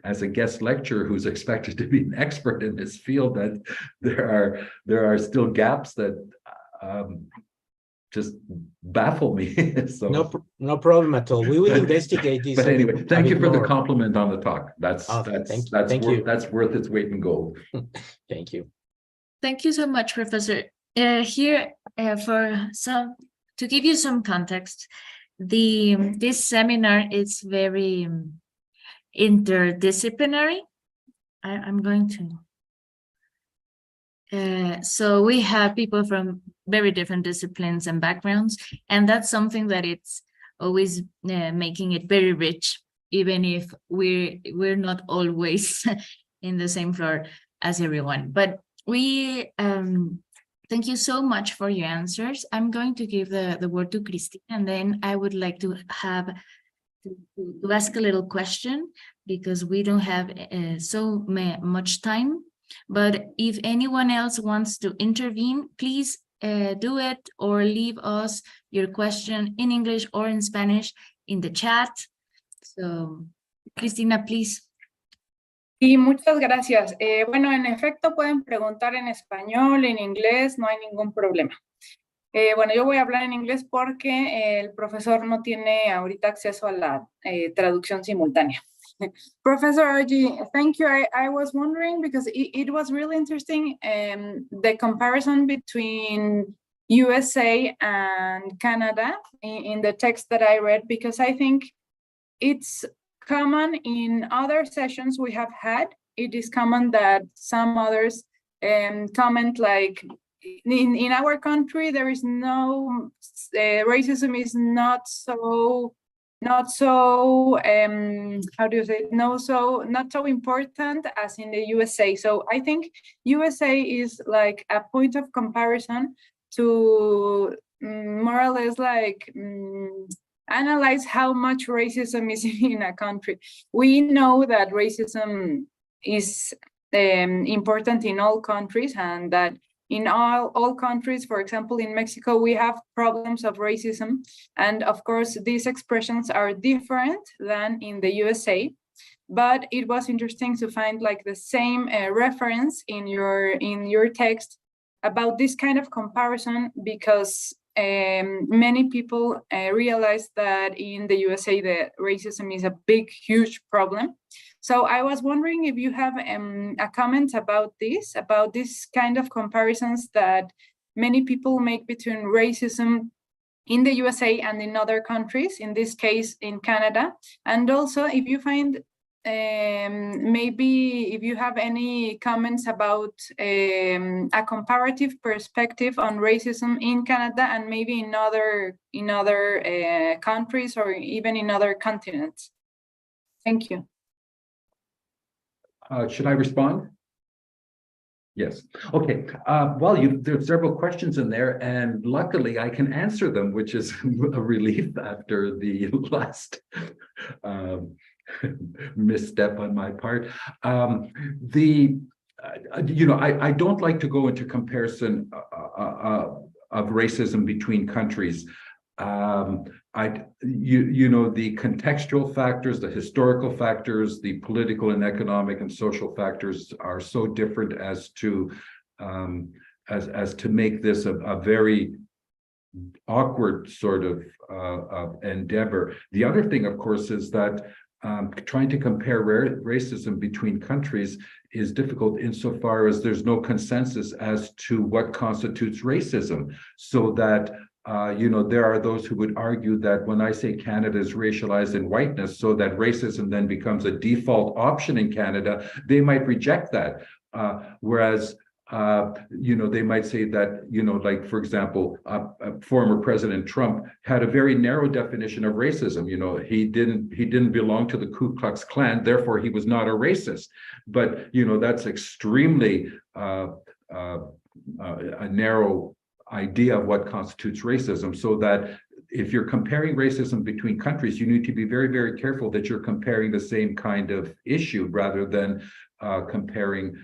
as a guest lecturer who's expected to be an expert in this field, that there are still gaps that just baffle me. So no problem at all. We will investigate this. But anyway, thank you for the compliment on the talk. That's worth its weight in gold. Thank you. Thank you so much, Professor. To give you some context, this seminar is very interdisciplinary. I'm going to. So we have people from very different disciplines and backgrounds, and that's something that it's always making it very rich, even if we're not always in the same floor as everyone. But we thank you so much for your answers. I'm going to give the word to Cristina, and then I would like to have to ask a little question, because we don't have so much time. But if anyone else wants to intervene, please do it, or leave us your question in English or in Spanish in the chat. So, Cristina, please. Y muchas gracias. Bueno, en efecto, pueden preguntar en español, en inglés, no hay ningún problema. Bueno, yo voy a hablar en inglés porque el profesor no tiene ahorita acceso a la traducción simultánea. Professor Augie, thank you. I was wondering, because it was really interesting, the comparison between USA and Canada in the text that I read, because I think it's common in other sessions we have had. It is common that some others comment like, in our country there is no racism is not so how do you say, not so important as in the USA. So I think USA is like a point of comparison to more or less like analyze how much racism is in a country. We know that racism is important in all countries, and that in all countries, for example, in Mexico, we have problems of racism. And of course, these expressions are different than in the USA. but it was interesting to find like the same reference in your text about this kind of comparison, because many people realize that in the USA, the racism is a big, huge problem. So I was wondering if you have a comment about this kind of comparisons that many people make between racism in the USA and in other countries, in this case in Canada, and also if you find maybe if you have any comments about a comparative perspective on racism in Canada and maybe in other countries or even in other continents. Thank you. Should I respond? Yes. Okay. Well, there's several questions in there, and luckily I can answer them, which is a relief after the last misstep on my part. I don't like to go into comparison of racism between countries. The contextual factors, the historical factors, the political and economic and social factors are so different as to make this a very awkward sort of endeavor. The other thing, of course, is that trying to compare racism between countries is difficult insofar as there's no consensus as to what constitutes racism. So that there are those who would argue that when I say Canada is racialized in whiteness, so that racism then becomes a default option in Canada, they might reject that. Whereas they might say that, like, for example, former President Trump had a very narrow definition of racism. He didn't belong to the Ku Klux Klan, therefore he was not a racist. But, that's extremely a narrow idea of what constitutes racism, so that if you're comparing racism between countries, you need to be very, very careful that you're comparing the same kind of issue rather than comparing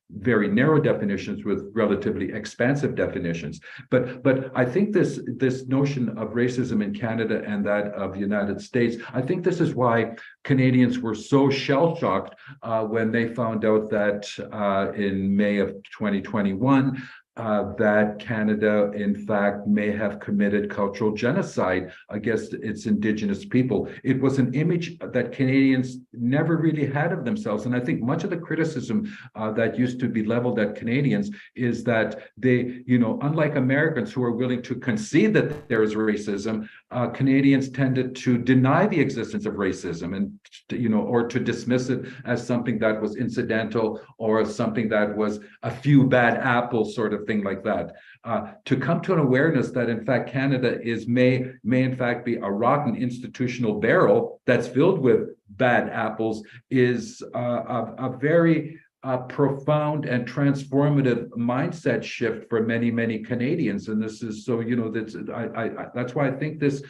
very narrow definitions with relatively expansive definitions. But I think this notion of racism in Canada and that of the United States, I think this is why Canadians were so shell-shocked when they found out that in May of 2021, that Canada, in fact, may have committed cultural genocide against its Indigenous people. It was an image that Canadians never really had of themselves. And I think much of the criticism that used to be leveled at Canadians is that they, unlike Americans who are willing to concede that there is racism, Canadians tended to deny the existence of racism and, or to dismiss it as something that was incidental or as something that was a few bad apples sort of thing like that. To come to an awareness that in fact Canada may in fact be a rotten institutional barrel that's filled with bad apples is a very profound and transformative mindset shift for many, many Canadians. And this is so, that's why I think this,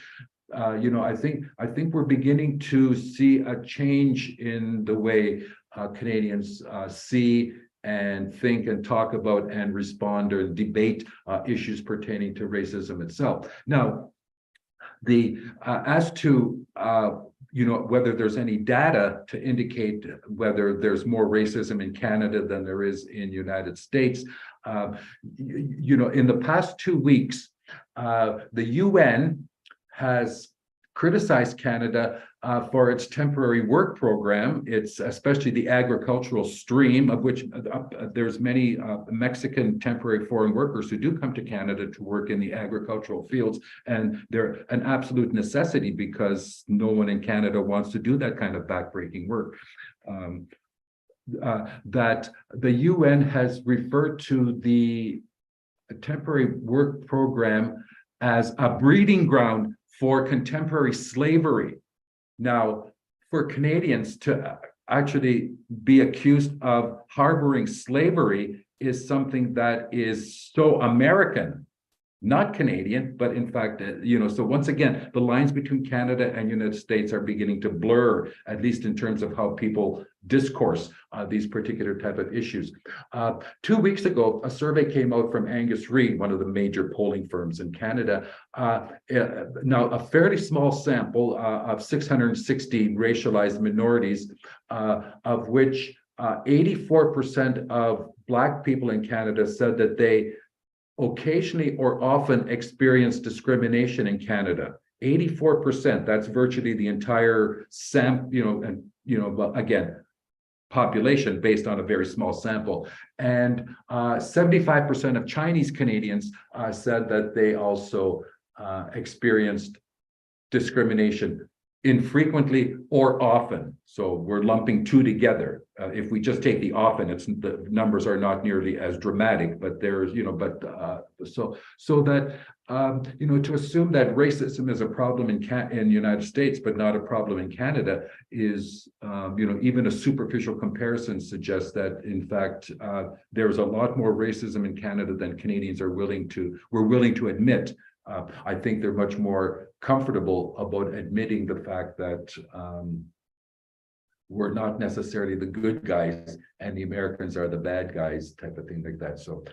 I think we're beginning to see a change in the way Canadians see and think and talk about and respond or debate issues pertaining to racism itself. Now, as to whether there's any data to indicate whether there's more racism in Canada than there is in the United States, in the past 2 weeks, the UN has criticized Canada for its temporary work program. It's especially the agricultural stream, of which there's many Mexican temporary foreign workers who do come to Canada to work in the agricultural fields, and they're an absolute necessity because no one in Canada wants to do that kind of backbreaking work. That the UN has referred to the temporary work program as a breeding ground for contemporary slavery. Now, for Canadians to actually be accused of harboring slavery is something that is so American not Canadian, but in fact, so once again, the lines between Canada and United States are beginning to blur, at least in terms of how people discourse these particular type of issues. 2 weeks ago, a survey came out from Angus Reid, one of the major polling firms in Canada. Now, a fairly small sample of 660 racialized minorities, of which 84% of Black people in Canada said that they occasionally or often experience discrimination in Canada. 84%, that's virtually the entire again, population based on a very small sample. And 75% of Chinese Canadians said that they also experienced discrimination infrequently or often. So we're lumping two together. If we just take the often, the numbers are not nearly as dramatic, but there's, so that, to assume that racism is a problem in the United States, but not a problem in Canada is, even a superficial comparison suggests that, in fact, there's a lot more racism in Canada than Canadians we're willing to admit. I think they're much more comfortable about admitting the fact that we're not necessarily the good guys and the Americans are the bad guys, type of thing like that. So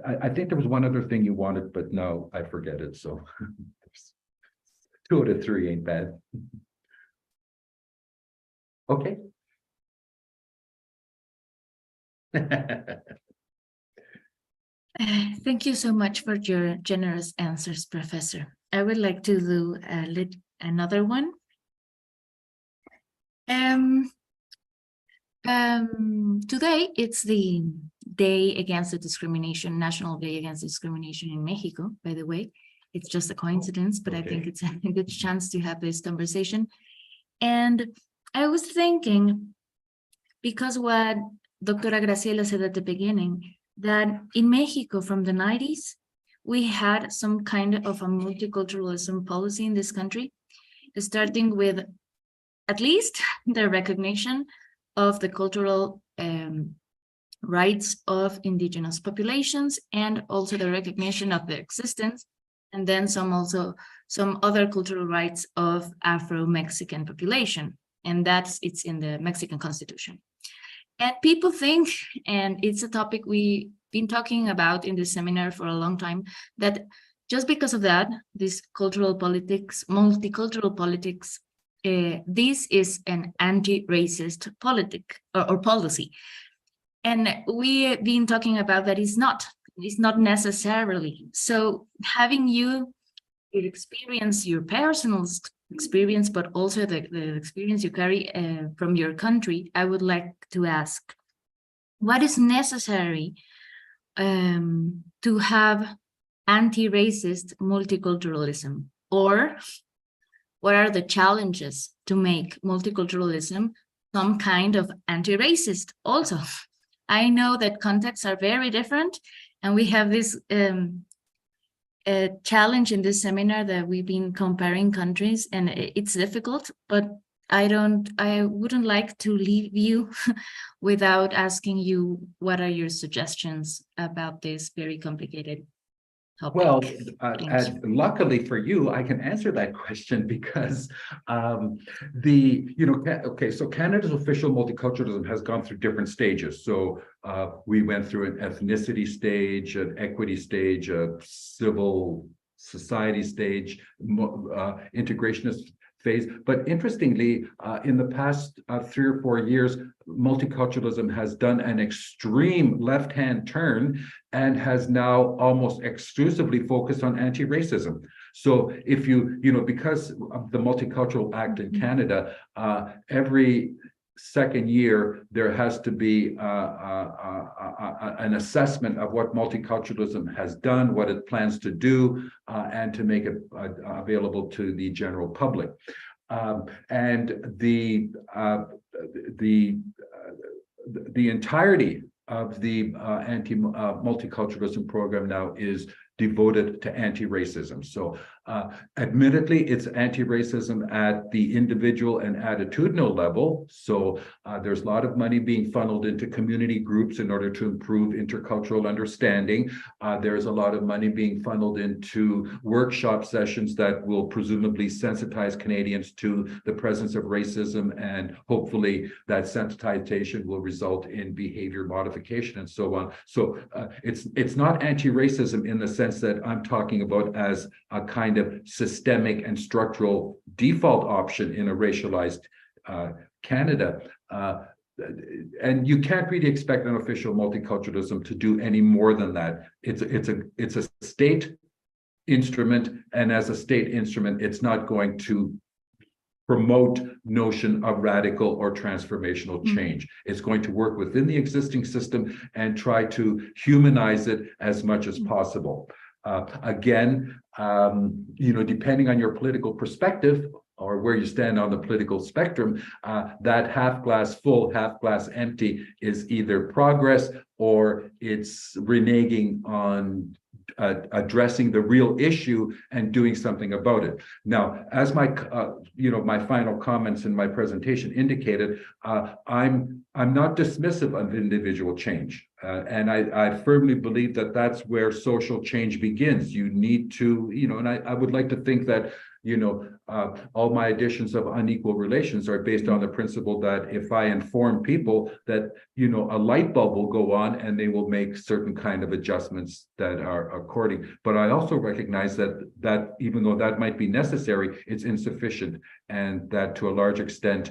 I think there was one other thing you wanted, but no, I forget it. So 2 out of 3 ain't bad. Okay. Thank you so much for your generous answers, Professor. I would like to do another one. Today, it's the Day Against the Discrimination, National Day Against Discrimination in Mexico, by the way. It's just a coincidence, but okay. I think it's a good chance to have this conversation. And I was thinking, because what Doctora Graciela said at the beginning, that in Mexico from the 90s, we had some kind of a multiculturalism policy in this country, starting with at least the recognition of the cultural rights of indigenous populations, and also the recognition of their existence, and then some other cultural rights of Afro-Mexican population, and it's in the Mexican Constitution. And people think, and it's a topic we've been talking about in this seminar for a long time, that just because of that, this cultural politics, multicultural politics, this is an anti-racist politic or policy. And we've been talking about that it's not necessarily. So having your experience, your personal experience, but also the experience you carry from your country, I would like to ask, what is necessary to have anti-racist multiculturalism? Or what are the challenges to make multiculturalism some kind of anti-racist also? I know that contexts are very different, and we have this challenge in this seminar that we've been comparing countries, and it's difficult, but I wouldn't like to leave you without asking you what are your suggestions about this very complicated topic. Well, luckily for you, I can answer that question because so Canada's official multiculturalism has gone through different stages. So we went through an ethnicity stage, an equity stage, a civil society stage, integrationist phase. But interestingly, in the past 3 or 4 years, multiculturalism has done an extreme left-hand turn and has now almost exclusively focused on anti-racism. So if because of the Multicultural Act in Canada, every second year, there has to be an assessment of what multiculturalism has done, what it plans to do, and to make it available to the general public. And the entirety of the anti-multiculturalism program now is devoted to anti-racism. So admittedly, it's anti-racism at the individual and attitudinal level. So there's a lot of money being funneled into community groups in order to improve intercultural understanding. There's a lot of money being funneled into workshop sessions that will presumably sensitize Canadians to the presence of racism, and hopefully that sensitization will result in behavior modification and so on. So it's not anti-racism in the sense that I'm talking about as a kind of systemic and structural default option in a racialized Canada. And you can't really expect an official multiculturalism to do any more than that. It's a state instrument, and as a state instrument, it's not going to promote notion of radical or transformational change. It's going to work within the existing system and try to humanize it as much as possible. Again, depending on your political perspective or where you stand on the political spectrum, that half glass full, half glass empty is either progress or it's reneging on addressing the real issue and doing something about it. Now, as my my final comments in my presentation indicated, I'm not dismissive of individual change, and I firmly believe that that's where social change begins. You need to, and I would like to think that all my editions of Unequal Relations are based on the principle that if I inform people that, a light bulb will go on and they will make certain kind of adjustments that are according. But I also recognize that even though that might be necessary, it's insufficient, and that to a large extent,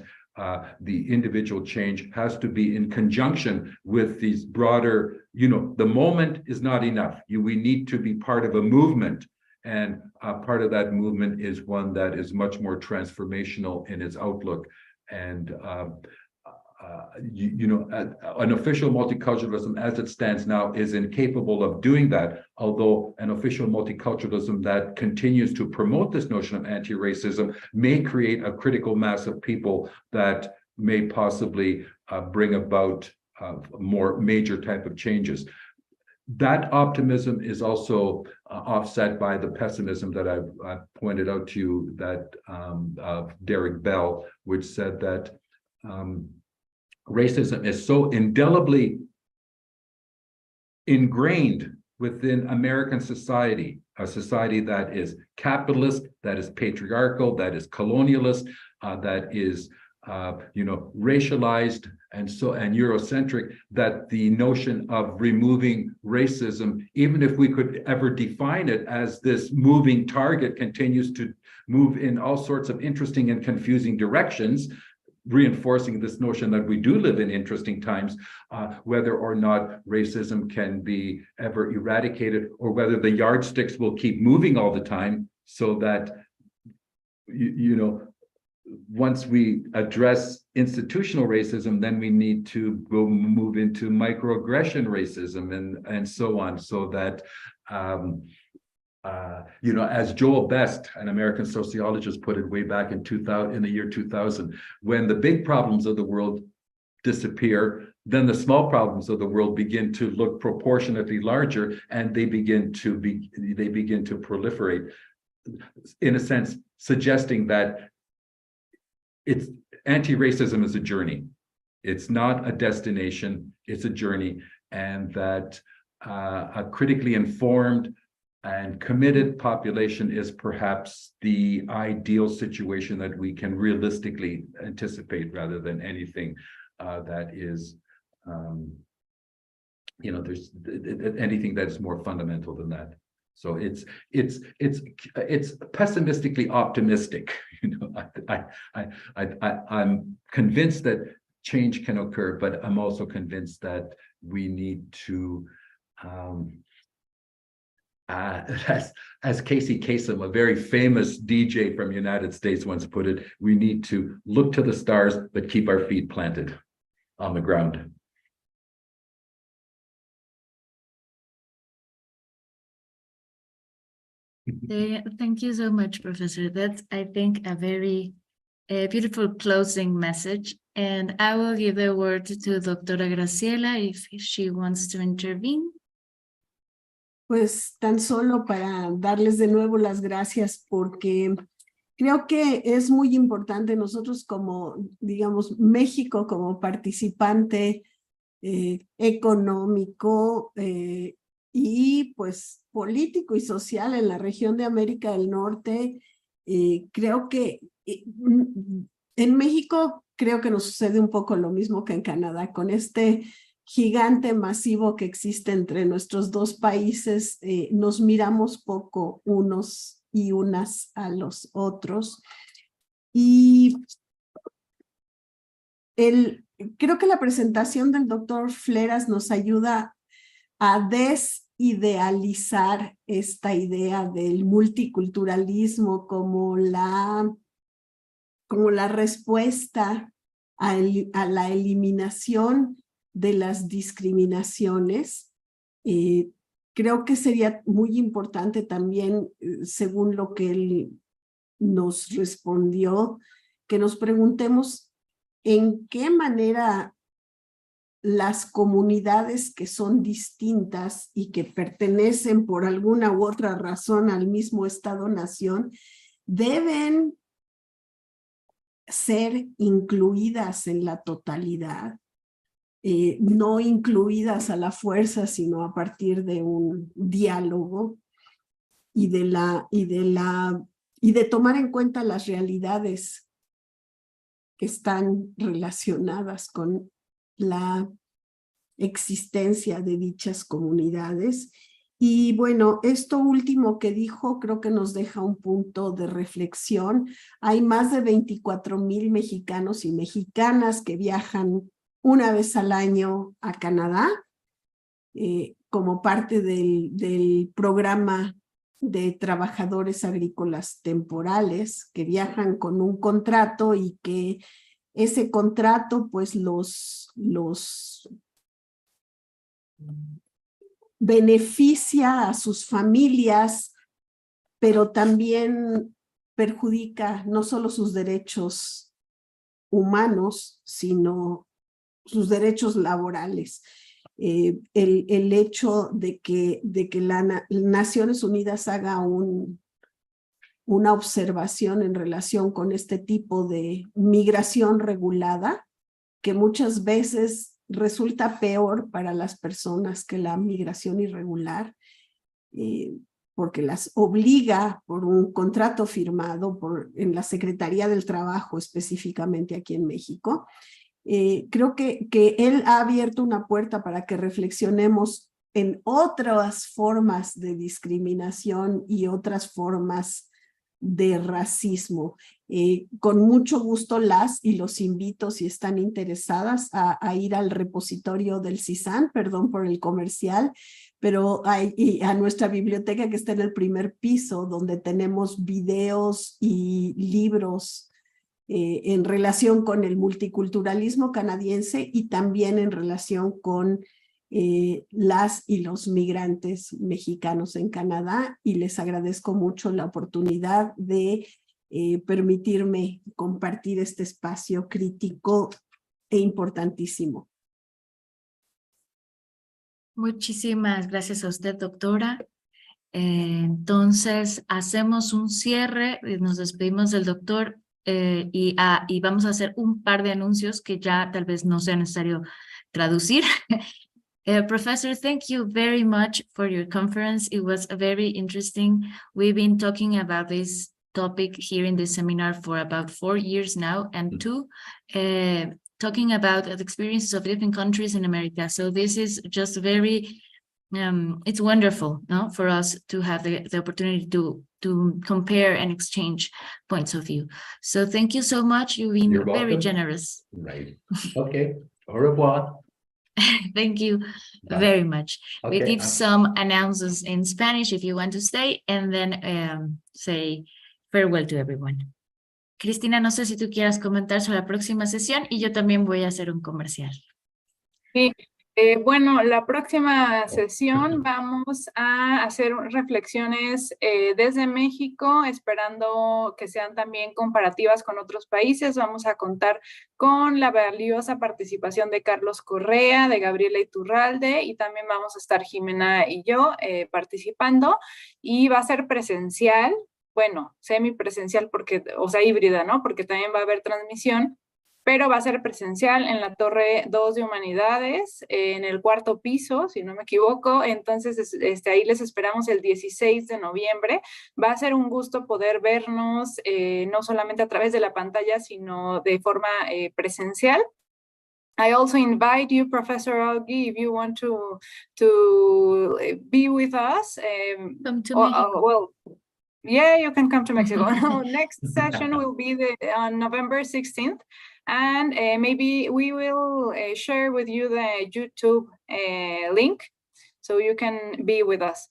the individual change has to be in conjunction with these broader, the moment is not enough. We need to be part of a movement. And part of that movement is one that is much more transformational in its outlook. And, an official multiculturalism as it stands now is incapable of doing that, although an official multiculturalism that continues to promote this notion of anti-racism may create a critical mass of people that may possibly bring about more major type of changes. That optimism is also offset by the pessimism that I've pointed out to you, that of Derek Bell, which said that racism is so indelibly ingrained within American society, a society that is capitalist, that is patriarchal, that is colonialist, that is racialized and Eurocentric, that the notion of removing racism, even if we could ever define it as this moving target, continues to move in all sorts of interesting and confusing directions, reinforcing this notion that we do live in interesting times, whether or not racism can be ever eradicated, or whether the yardsticks will keep moving all the time, so that once we address institutional racism, then we need to go move into microaggression racism and so on, so that as Joel Best, an American sociologist, put it way back in the year 2000, when the big problems of the world disappear, then the small problems of the world begin to look proportionately larger, and they begin to proliferate. In a sense, suggesting that it's anti-racism is a journey. It's not a destination, it's a journey, and that a critically informed and committed population is perhaps the ideal situation that we can realistically anticipate, rather than anything that is, there's anything that's more fundamental than that. So it's pessimistically optimistic. I'm convinced that change can occur, but I'm also convinced that we need to, as Casey Kasem, a very famous DJ from the United States, once put it, we need to look to the stars, but keep our feet planted on the ground. Thank you so much, Professor. That's, I think, a very beautiful closing message. And I will give the word to Doctora Graciela if she wants to intervene. pues tan solo para darles de nuevo las gracias porque creo que es muy importante nosotros como, digamos, México como participante económico y pues político y social en la región de América del Norte. Creo que en México creo que nos sucede un poco lo mismo que en Canadá, con este gigante masivo que existe entre nuestros dos países, nos miramos poco unos y unas a los otros. Y creo que la presentación del doctor Fleras nos ayuda a desidealizar esta idea del multiculturalismo como la respuesta a la eliminación de las discriminaciones. Creo que sería muy importante también, según lo que él nos respondió, que nos preguntemos en qué manera las comunidades que son distintas y que pertenecen por alguna u otra razón al mismo Estado-nación deben ser incluidas en la totalidad, no incluidas a la fuerza, sino a partir de un diálogo y de tomar en cuenta las realidades que están relacionadas con la existencia de dichas comunidades. Y bueno, esto último que dijo creo que nos deja un punto de reflexión. Hay más de 24,000 mexicanos y mexicanas que viajan una vez al año a Canadá como parte del programa de trabajadores agrícolas temporales que viajan con un contrato y que ese contrato pues los beneficia a sus familias, pero también perjudica no solo sus derechos humanos, sino sus derechos laborales. El hecho de que Naciones Unidas haga una observación en relación con este tipo de migración regulada, que muchas veces resulta peor para las personas que la migración irregular, porque las obliga por un contrato firmado en la Secretaría del Trabajo, específicamente aquí en México. Creo que él ha abierto una puerta para que reflexionemos en otras formas de discriminación y otras formas de racismo. Con mucho gusto los invito, si están interesadas, a ir al repositorio del CISAN, perdón por el comercial, pero a nuestra biblioteca que está en el primer piso, donde tenemos videos y libros en relación con el multiculturalismo canadiense y también en relación con las y los migrantes mexicanos en Canadá, y les agradezco mucho la oportunidad de permitirme compartir este espacio crítico e importantísimo. Muchísimas gracias a usted, doctora. Entonces, hacemos un cierre, nos despedimos del doctor y vamos a hacer un par de anuncios que ya tal vez no sea necesario traducir. Professor, thank you very much for your conference. It was very interesting. We've been talking about this topic here in the seminar for about 4 years now, and talking about the experiences of different countries in America. So this is just very, it's wonderful, no, for us to have the opportunity to compare and exchange points of view. So thank you so much. You've been very generous. Right. Okay. Au revoir. Thank you Bye. very much. Okay, We give some announcements in Spanish if you want to stay, and then say farewell to everyone. Cristina, no sé si tú quieras comentar sobre la próxima sesión, y yo también voy a hacer un comercial. Sí, Bueno, la próxima sesión vamos a hacer reflexiones desde México, esperando que sean también comparativas con otros países. Vamos a contar con la valiosa participación de Carlos Correa, de Gabriela Iturralde, y también vamos a estar Jimena y yo participando, y va a ser presencial, bueno, semipresencial porque, o sea, híbrida, ¿no? Porque también va a haber transmisión, pero va a ser presencial en la Torre 2 de Humanidades, en el 4º piso, si no me equivoco. Entonces, ahí les esperamos el 16 de noviembre. Va a ser un gusto poder vernos, no solamente a través de la pantalla, sino de forma presencial. I also invite you, Professor Augie, if you want to be with us. Come to Mexico. Well, yeah, you can come to Mexico. Next session will be on November 16th. And maybe we will share with you the YouTube link so you can be with us.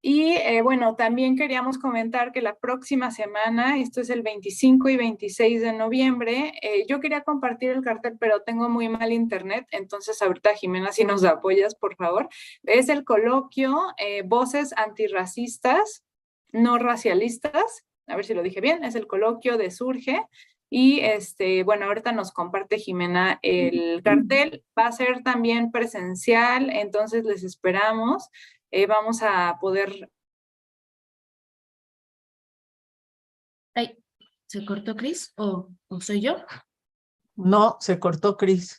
Y bueno, también queríamos comentar que la próxima semana, esto es el 25 y 26 de noviembre, yo quería compartir el cartel, pero tengo muy mal internet, entonces ahorita Jimena, si nos apoyas, por favor. Es el coloquio Voces Antirracistas, No Racialistas, a ver si lo dije bien, es el coloquio de Surge. Y bueno, ahorita nos comparte Jimena el cartel, va a ser también presencial, entonces les esperamos. Vamos a poder... Ay, ¿se cortó Cris o soy yo? No, se cortó Cris.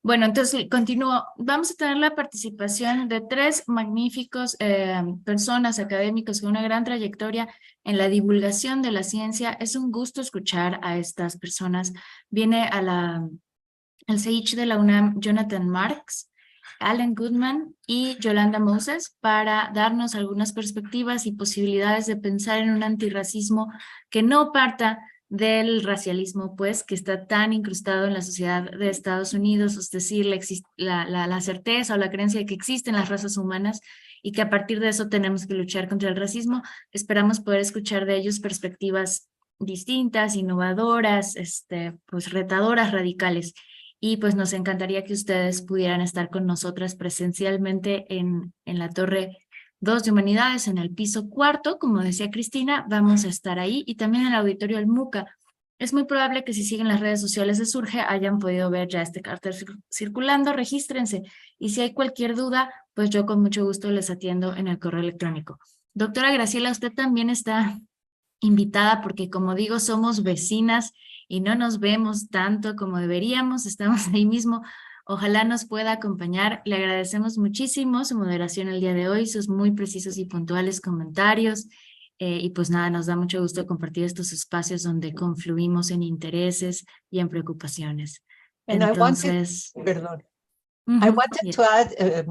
Bueno, entonces continúo. Vamos a tener la participación de 3 magníficos personas, académicos con una gran trayectoria en la divulgación de la ciencia. Es un gusto escuchar a estas personas. Viene al CIH de la UNAM Jonathan Marks, Alan Goodman y Yolanda Moses para darnos algunas perspectivas y posibilidades de pensar en un antirracismo que no parta del racialismo, pues, que está tan incrustado en la sociedad de Estados Unidos, es decir, la certeza o la creencia de que existen las razas humanas y que a partir de eso tenemos que luchar contra el racismo. Esperamos poder escuchar de ellos perspectivas distintas, innovadoras, pues retadoras, radicales. Y pues nos encantaría que ustedes pudieran estar con nosotras presencialmente en la Torre 2 de Humanidades, en el piso 4, como decía Cristina, vamos a estar ahí, y también en el auditorio del MUCA. Es muy probable que si siguen las redes sociales de Surge hayan podido ver ya este cartel circulando, regístrense, y si hay cualquier duda, pues yo con mucho gusto les atiendo en el correo electrónico. Doctora Graciela, usted también está invitada porque, como digo, somos vecinas y no nos vemos tanto como deberíamos, estamos ahí mismo. Ojalá nos pueda acompañar. Le agradecemos muchísimo su moderación el día de hoy, sus muy precisos y puntuales comentarios. Y pues nada, nos da mucho gusto compartir estos espacios donde confluimos en intereses y en preocupaciones. And Entonces, I wanted to add,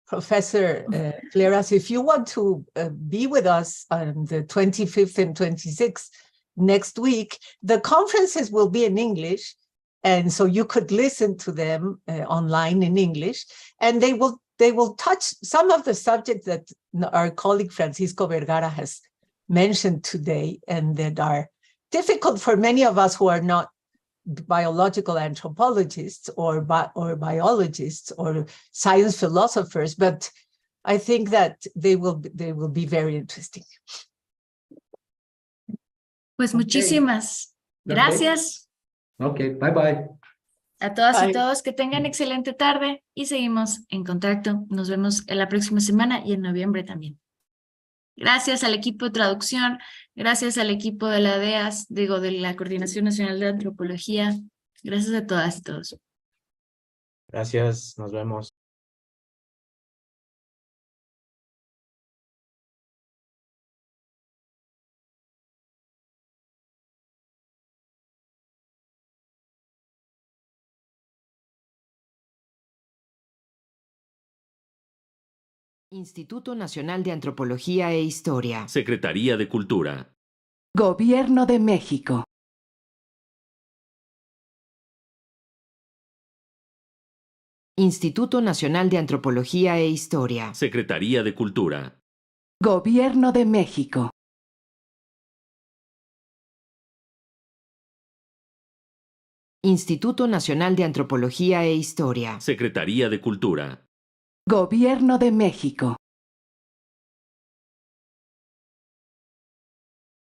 Professor Fleras, if you want to be with us on the 25th and 26th next week, the conferences will be in English, and so you could listen to them online in English, and they will touch some of the subjects that our colleague Francisco Vergara has mentioned today, and that are difficult for many of us who are not biological anthropologists or biologists or science philosophers, but I think that they will be very interesting. Pues muchísimas gracias. Okay, bye bye. A todas y todos, que tengan excelente tarde y seguimos en contacto. Nos vemos en la próxima semana y en noviembre también. Gracias al equipo de traducción, gracias al equipo de la DEAS, de la Coordinación Nacional de Antropología. Gracias a todas y todos. Gracias, nos vemos. Instituto Nacional de Antropología e Historia. Secretaría de Cultura. Gobierno de México. Instituto Nacional de Antropología e Historia. Secretaría de Cultura. Gobierno de México. Instituto Nacional de Antropología e Historia. Secretaría de Cultura. Gobierno de México.